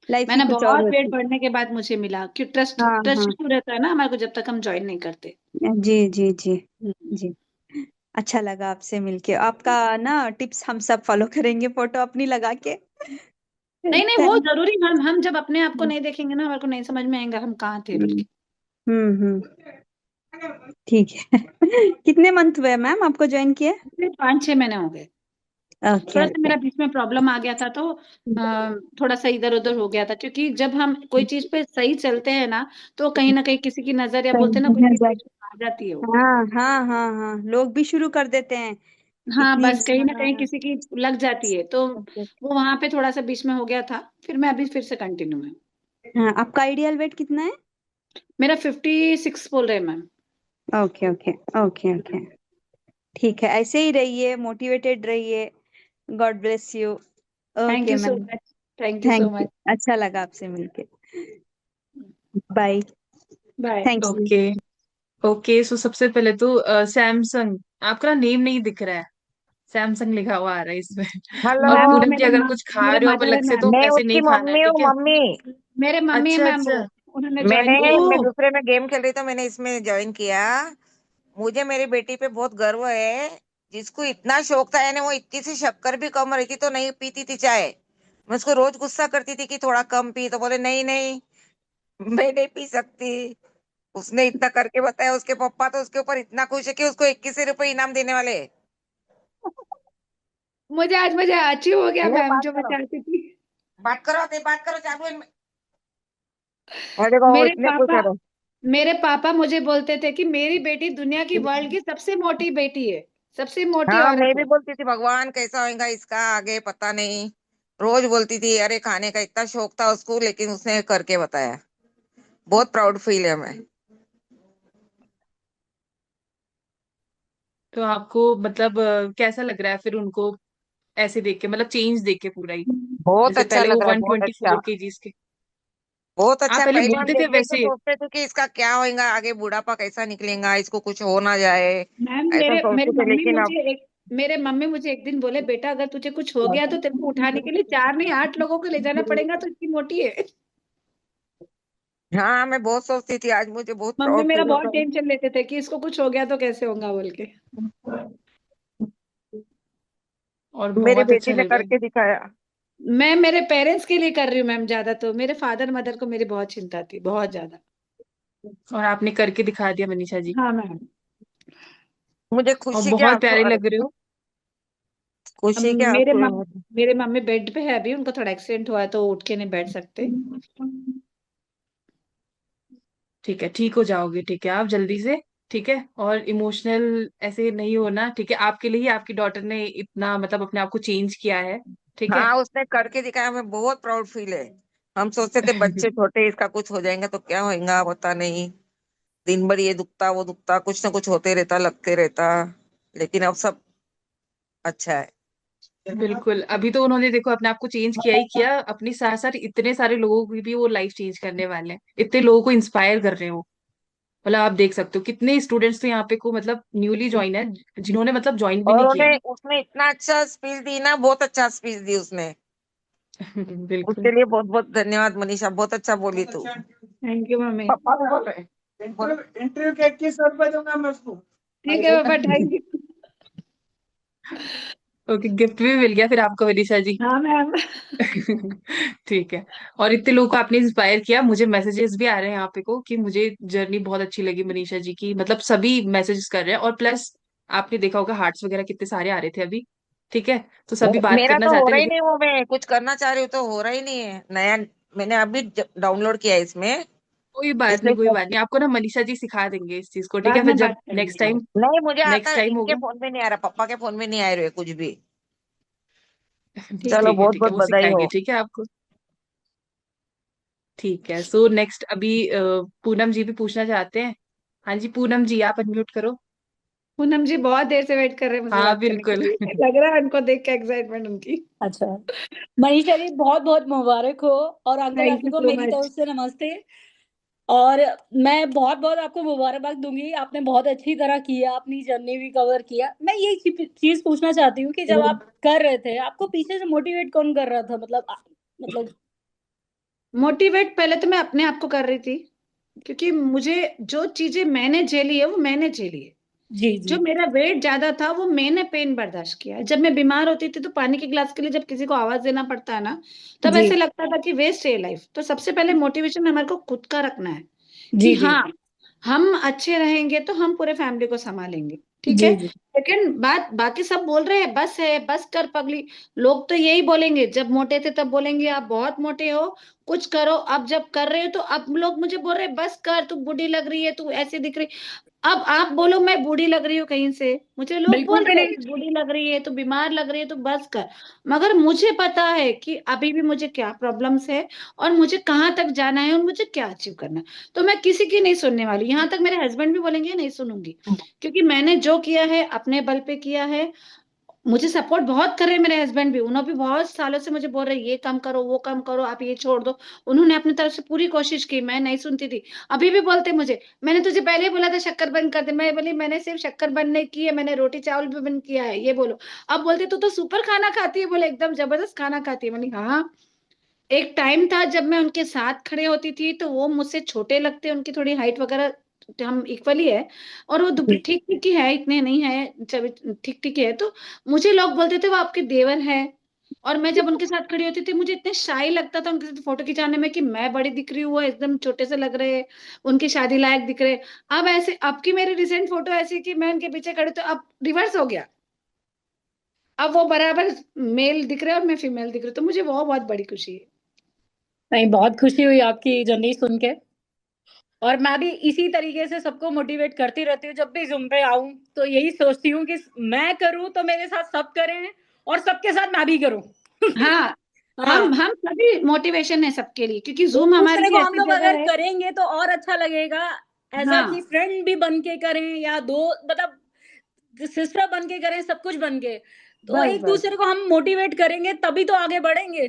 लाइफ ही मैंने कुछ और बहुत वेट होती। बढ़ने के बाद मुझे मिला, कि ट्रस्ट हाँ ट्रस्ट हाँ, इशू रहता है ना हमारे को जब तक हम ज्वाइन नहीं करते। जी जी जी हम्म। जी। अच्छा लगा आपसे मिलके। आपका ना टिप्स हम सब फॉलो करेंगे, फोटो अपनी लगा के। नहीं नहीं, वो थैंक। जरूरी, हम जब अपने आप को नहीं देखेंगे ना, हमारे को नहीं समझ में आएगा हम कहाँ थे बल्कि। हम्म। ठीक है। कितने मंथ हुए मैम आपको ज्वाइन किए? 5-6 महीने हो गए। ओके थोड़ा सा ओके। मेरा बीच में प्रॉब्लम आ गया था तो थोड़ा सा इधर उधर हो गया था, क्योंकि जब हम कोई चीज पे सही चलते हैं ना, तो कहीं ना कहीं किसी की नजर या बोलते हैं ना, कोई चीज बीच में आ जाती है वो। हाँ हाँ हाँ हाँ, लोग भी शुरू कर देते हैं हाँ, इतनी। बस कहीं ना कहीं हाँ। किसी की लग जाती है तो वो वहां पे थोड़ा सा बीच में हो गया था। फिर मैं अभी फिर से कंटिन्यू है। हाँ, आपका आइडियल वेट कितना है? मेरा 56 बोल रहे हैं ma'am. Okay okay okay okay. ठीक है, ऐसे ही रहिए, मोटिवेटेड रहिए। God bless you. Thank okay you so ma'am. Much. Thank you so thank you, much. अच्छा लगा आपसे मिलके। Bye. Bye. Thank you. Okay okay. So सबसे पहले तो सैमसंग, आपका नेम नहीं दिख रहा है, सैमसंग लिखा हुआ आ रहा है इसमें। हेलो। और मैम वो पूनम जी, मेरे अगर कुछ खा मेरे रहे हो अब मदर अलग है से मैम। तो मैं ऐसे उसकी नहीं खाना है, मम्मी हूँ, ठीक है? मम्मी। मेरे मम्मी है अच्छा मैम वो। अच्छा। उन्होंने ज्वाइन किया मैं ओ दूसरे में गेम खेल रही तो मैंने इसमें ज्वाइन किया। मुझे मेरी बेटी पे बहुत गर्व है। जिसको इतना शौक था, यानी वो इतनी सी शक्कर भी कम रही थी तो नहीं पीती थी चाय। मैं उसको रोज गुस्सा करती थी कि थोड़ा कम पी, तो बोले नहीं नहीं, मैं नहीं पी सकती। उसने इतना करके बताया। उसके पापा तो उसके ऊपर इतना खुश है कि उसको 21 रुपए इनाम देने वाले हैं। मुझे आज मजा अचीव हो गया ये मैम, बात जो मैं करो, चाहती थी। बात करो चालू है। और देखो वो मेरे इतने खुश पापा है तो। मेरे पापा मुझे बोलते थे कि मेरी बेटी दुनिया की, वर्ल्ड की सबसे मोटी बेटी है, सबसे मोटी हाँ, औरत मैं भी है। बोलती थी भगवान कैसा होएगा इसका आगे पता नहीं। रोज बोलती थी, अरे खाने का इतना शौक था उसको, लेकिन उसने करके बताया। बहुत प्राउड फील है हमें। तो आपको मतलब कैसा लग रहा है फिर उनको ऐसे देख के, मतलब चेंज देख के पूरा ही? बहुत जैसे अच्छा पहले वो लग रहा है, वन बहुत ट्वेंटी अच्छा। फोर केजीज के बहुत आप अच्छा। पहले पहले हम बोलते थे देख देख के वैसे। सोचते थे कि इसका क्या होएगा आगे, बुढ़ापा कैसा निकलेगा, इसको कुछ हो ना जाए। मैम ऐसा मेरे मेरे सोचते थे, मम्मी लेकिन अब। मुझे एक मेरे मम्मी मुझे एक दिन बोले, बेटा अगर तुझे कुछ हो गया तो तेरे को उठाने के लिए 4 नहीं 8 लोगों को ले जाना पड़ेगा, तो इतनी मोटी है। हाँ, मैं बहुत सोचती थी, आज मुझे बहुत मम्मी प्राउड मेरा फील बहुत होता है। टेंशन लेते थे कि इसको कुछ हो गया तो कैसे होगा बोल के। और मेरी बहुत बेटी अच्छा ने लग रहा करके है। दिखाया। मैं मेरे पेरेंट्स के लिए कर रही हूँ मैम, ज्यादा तो मेरे फादर मदर को मेरी बहुत चिंता थी, बहुत ज्यादा। और आपने करके दिखा दिया मनीषा जी। हाँ मैम। मुझे और खुशी के बहुत आंसू प्यारे आ लग रहे रहे। हो। अब खुशी के आंसू है मुझे। मेरे मम्मी बेड पे है अभी, उनका थोड़ा एक्सीडेंट हुआ है तो उठ के नहीं बैठ सकते। ठीक है, ठीक हो जाओगे, ठीक है आप जल्दी से। ठीक है, और इमोशनल ऐसे नहीं होना, ठीक है। आपके लिए ही आपकी डॉटर ने इतना मतलब अपने आप को चेंज किया है, ठीक है। हाँ, उसने करके दिखाया, हमें बहुत प्राउड फील है। हम सोचते थे बच्चे छोटे, इसका कुछ हो जाएगा तो क्या होएगा पता नहीं। दिन भर ये दुखता वो दुखता, कुछ ना कुछ होते रहता, लगते रहता। लेकिन अब सब अच्छा है। बिल्कुल, अभी तो उन्होंने देखो अपने आप को चेंज किया ही किया, अपनी साथ साथ इतने सारे लोगों की भी वो लाइफ चेंज करने वाले हैं, इतने लोगों को इंस्पायर कर रहे हो। मतलब आप देख सकते हो कितने स्टूडेंट्स तो यहाँ पे को मतलब न्यूली ज्वाइन है, जिन्होंने मतलब ज्वाइन भी और नहीं किया। उन्हें उसने इतना अच्छा स्पीच दी ना, बहुत अच्छा स्पीच दी उसने। बिल्कुल। उसके लिए बहुत बहुत धन्यवाद मनीषा, बहुत अच्छा बोली तू। Thank you mummy. पापा भी बोल रहे हैं। बोलो। इंटरव्यू के 21 रुपए दूंगा मैं उसको। ठीक है पापा, थैंक यू। ओके, गिफ्ट भी मिल गया फिर आपको विदिशा जी। हाँ मैम। ठीक है। और इतने लोगों को आपने इंस्पायर किया, मुझे मैसेजेस भी आ रहे हैं यहाँ पे को कि मुझे जर्नी बहुत अच्छी लगी मनीषा जी की, मतलब सभी मैसेजेस कर रहे हैं, और प्लस आपने देखा होगा हार्ट्स वगैरह कितने सारे आ रहे थे अभी, ठीक है। तो सभी बात मेरा करना तो हो चाहते हैं, रहा ही लेकिन नहीं, वो मैं कुछ करना चाह रही हूँ तो हो रहा ही नहीं है नया। मैंने अभी डाउनलोड किया है इसमें। कोई बात नहीं, इसलिए कोई बात नहीं, आपको ना मनीषा जी सिखा देंगे इस चीज को, ठीक बाद है। फिर में जब बात करेंगे। नहीं, मुझे आता नेक्स्ट है, टाइम इनके होगा। फोन में नहीं आ रहा, पापा के फोन में नहीं आ रहे कुछ भी। चलो, ठीक है, बहुत ठीक है, बहुत वो बधाई सिखाएंगे, हो। ठीक है आपको। ठीक है, सो नेक्स्ट अभी पूनम जी भी पूछना चाहते हैं। हाँ जी, पूनम जी आप अनम्यूट करो। पूनम जी बहुत देर से वेट कर रहे हैं मुझसे हाँ बात करने के बिल्कुल। लिए, लग रहा है उनको देख के एक्साइटमेंट उनकी। अच्छा, मनीषा जी बहुत बहुत मुबारक हो, और अंकल थैंक आंटी यू को सो मेरी मच। तरफ से नमस्ते। और मैं बहुत बहुत आपको मुबारकबाद दूंगी, आपने बहुत अच्छी तरह किया, अपनी जर्नी भी कवर किया। मैं ये चीज पूछना चाहती हूँ कि जब आप कर रहे थे, आपको पीछे से मोटिवेट कौन कर रहा था, मतलब मोटिवेट पहले तो मैं अपने आप को कर रही थी, क्योंकि मुझे जो चीजें मैंने झेली है वो मैंने झेली है। जी जो जी मेरा वेट ज्यादा था वो मैंने पेन बर्दाश्त किया है। जब मैं बीमार होती थी तो पानी के गिलास के लिए जब किसी को आवाज देना पड़ता है ना, तब जी ऐसे लगता था कि वेस्ट है लाइफ। तो सबसे पहले मोटिवेशन हमारे को खुद का रखना है कि जी जी हाँ, हम अच्छे रहेंगे तो हम पूरे फैमिली को संभालेंगे, ठीक है। जी जी लेकिन बात बाकी सब बोल रहे हैं बस है, बस कर पगली। लोग तो यही बोलेंगे, जब मोटे थे तब बोलेंगे आप बहुत मोटे हो, कुछ करो। अब जब कर रहे हो तो अब लोग मुझे बोल रहे हैं बस कर, तू बूढ़ी लग रही है, तू ऐसी दिख रही। अब आप बोलो मैं बूढ़ी लग रही हूँ कहीं से, मुझे लोग बिल्कुल बोल भी रहे हैं नहीं। कि बूढ़ी लग रही है, तू बीमार लग रही है, तू बस कर। मगर मुझे पता है कि अभी भी मुझे क्या प्रॉब्लम्स है, और मुझे कहाँ तक जाना है, और मुझे क्या अचीव करना है। तो मैं किसी की नहीं सुनने वाली, यहाँ तक मेरे हस्बैंड भी बोलेंगे नहीं सुनूंगी, क्योंकि मैंने जो किया है अपने बल पे किया है। मुझे सपोर्ट बहुत कर रहे हैं मेरे हस्बैंड भी, उन्होंने भी बहुत सालों से मुझे बोल रहे हैं ये काम करो वो काम करो, आप ये छोड़ दो। उन्होंने अपनी तरफ से पूरी कोशिश की, मैं नहीं सुनती थी। अभी भी बोलते मुझे, मैंने तुझे पहले ही बोला था शक्कर बंद कर दे। मैं बोली मैंने सिर्फ शक्कर बंद नहीं की है, मैंने रोटी चावल भी बंद किया है, ये बोलो। अब बोलते तू तो सुपर खाना खाती है, बोले एकदम जबरदस्त खाना खाती है। मैंने हाँ, एक टाइम था जब मैं उनके साथ खड़े होती थी तो वो मुझसे छोटे लगते, उनकी थोड़ी हाइट वगैरह हम इक्वली है, और वो ठीक ठीक ही है, इतने नहीं है, ठीक ठीक है। तो मुझे लोग बोलते थे वो आपके देवर है। और मैं जब उनके साथ खड़ी होती थी मुझे इतने शाई लगता था उनके साथ फोटो खिंचाने में, कि मैं बड़ी दिख रही हूँ, वो एकदम छोटे से लग रहे हैं, उनकी शादी लायक दिख रहे। अब ऐसे, अब की मेरी रिसेंट फोटो ऐसी कि मैं उनके पीछे खड़ी तो अब रिवर्स हो गया। अब वो बराबर मेल दिख रहे हैं और मैं फीमेल दिख रही हूँ, तो मुझे वो बहुत बड़ी खुशी है। नहीं, बहुत खुशी हुई आपकी जर्नी सुन के। और मैं भी इसी तरीके से सबको मोटिवेट करती रहती हूँ, जब भी जुम पे आऊं तो यही सोचती हूँ कि मैं करूँ तो मेरे साथ सब करें, और सबके साथ मैं भी करूँ। हाँ, हाँ, हम सभी मोटिवेशन है सबके लिए, क्योंकि एक जूम हमारे दूसरे को लिए हम ऐसी लोग अगर जगह है। करेंगे तो और अच्छा लगेगा। ऐसा कि हाँ, फ्रेंड भी बन के करें, या दो मतलब सिस्टर बन के करें, सब कुछ बन के, तो बस एक बस दूसरे को हम मोटिवेट करेंगे तभी तो आगे बढ़ेंगे।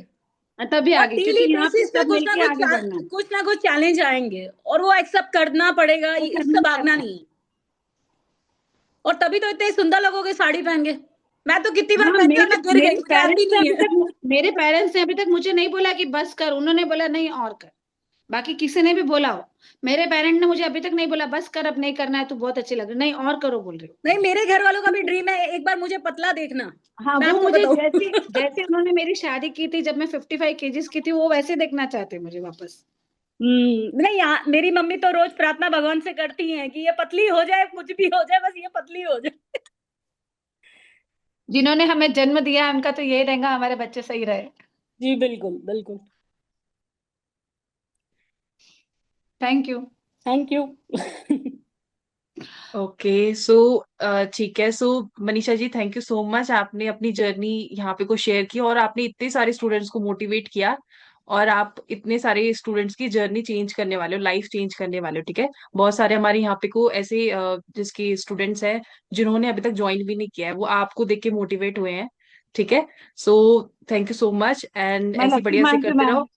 तभी और आगे, क्योंकि डेली यहाँ पे बेसिस पे सब मिलके आगे बढ़ना है। कुछ ना कुछ चैलेंज आएंगे, और वो एक्सेप्ट करना पड़ेगा, वो इससे करना भागना पड़ता है। नहीं है। और तभी तो इतने सुंदर लगोगे साड़ी पहन के। मैं तो कितनी बार हाँ, पहनती हूँ, मैं गिर गई, मेरे मुझे आती पेरेंट्स ने नहीं अभी है। तक मेरे पेरेंट्स ने अभी तक मुझे नहीं बोला कि बस कर, उन्होंने बोला नहीं और कर। बाकी किसी ने भी बोला हो, मेरे पेरेंट ने मुझे अभी तक नहीं बोला बस कर अब नहीं करना है, तू बहुत अच्छी लग रही, नहीं और करो बोल रही हो। नहीं, मेरे घर वालों का भी ड्रीम है एक बार मुझे पतला देखना। हाँ, मैं वो आपको मुझे बताऊं। जैसे जैसे उन्होंने मेरी शादी की थी जब मैं 55 केजीज की थी, वो वैसे देखना चाहते मुझे वापस। नहीं, यहाँ मेरी मम्मी तो रोज प्रार्थना भगवान से करती हैं कि ये पतली हो जाए, कुछ भी हो जाए, बस ये पतली हो जाए। जिन्होंने हमें जन्म दिया उनका तो यही रहेगा हमारे बच्चे सही रहे। जी बिल्कुल बिल्कुल। Thank you. Thank you. Okay सो ठीक है। सो मनीषा जी, थैंक यू सो मच, आपने अपनी जर्नी यहाँ पे को शेयर की और आपने इतने सारे स्टूडेंट्स को मोटिवेट किया और आप इतने सारे स्टूडेंट्स की जर्नी चेंज करने वाले हो, लाइफ चेंज करने वाले हो। ठीक है, बहुत सारे हमारे यहाँ पे को ऐसे जिसके स्टूडेंट्स हैं जिन्होंने अभी तक ज्वाइन भी नहीं किया है, वो आपको देख के मोटिवेट हुए हैं। ठीक है, सो thank you so much and मैं ऐसे लकी बढ़िया से मानती हूँ करते मैम, रहो।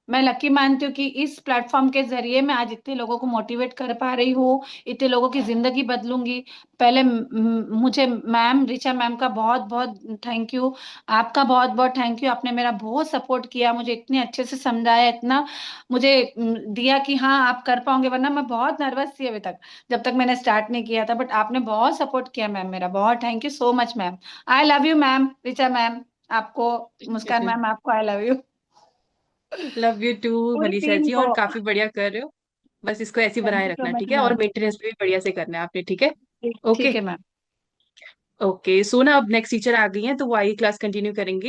मैं लकी मानती हूँ कि इस प्लेटफॉर्म के जरिए मैं आज इतने लोगों को मोटिवेट कर पा रही हूँ, इतने लोगों की जिंदगी बदलूंगी। पहले मुझे मैम ऋचा मैम का बहुत बहुत थैंक यू, आपका बहुत बहुत थैंक यू। आपने मेरा बहुत सपोर्ट किया, मुझे इतने अच्छे से समझाया, इतना मुझे दिया कि हाँ आप कर पाओगे, वरना मैं बहुत नर्वस थी अभी तक जब तक मैंने स्टार्ट नहीं किया था। बट आपने बहुत सपोर्ट किया मैम, मेरा बहुत thank you so much ma'am. I love you ma'am Richa ma'am, आपको मुस्कान मैम, आपको I love you, love you too पूरी मनीषा टीम जी, को। और काफी बढ़िया कर रहे हो। बस इसको ऐसे ही थैंक बनाए यू सो रखना, मच ठीक है, और मैम। मेंटेनेंस भी बढ़िया से करना है आपने। ठीक है, ठीक ओके। है मैम। ओके सो ना अब नेक्स्ट टीचर आ गई हैं तो वो आगे क्लास कंटिन्यू करेंगे।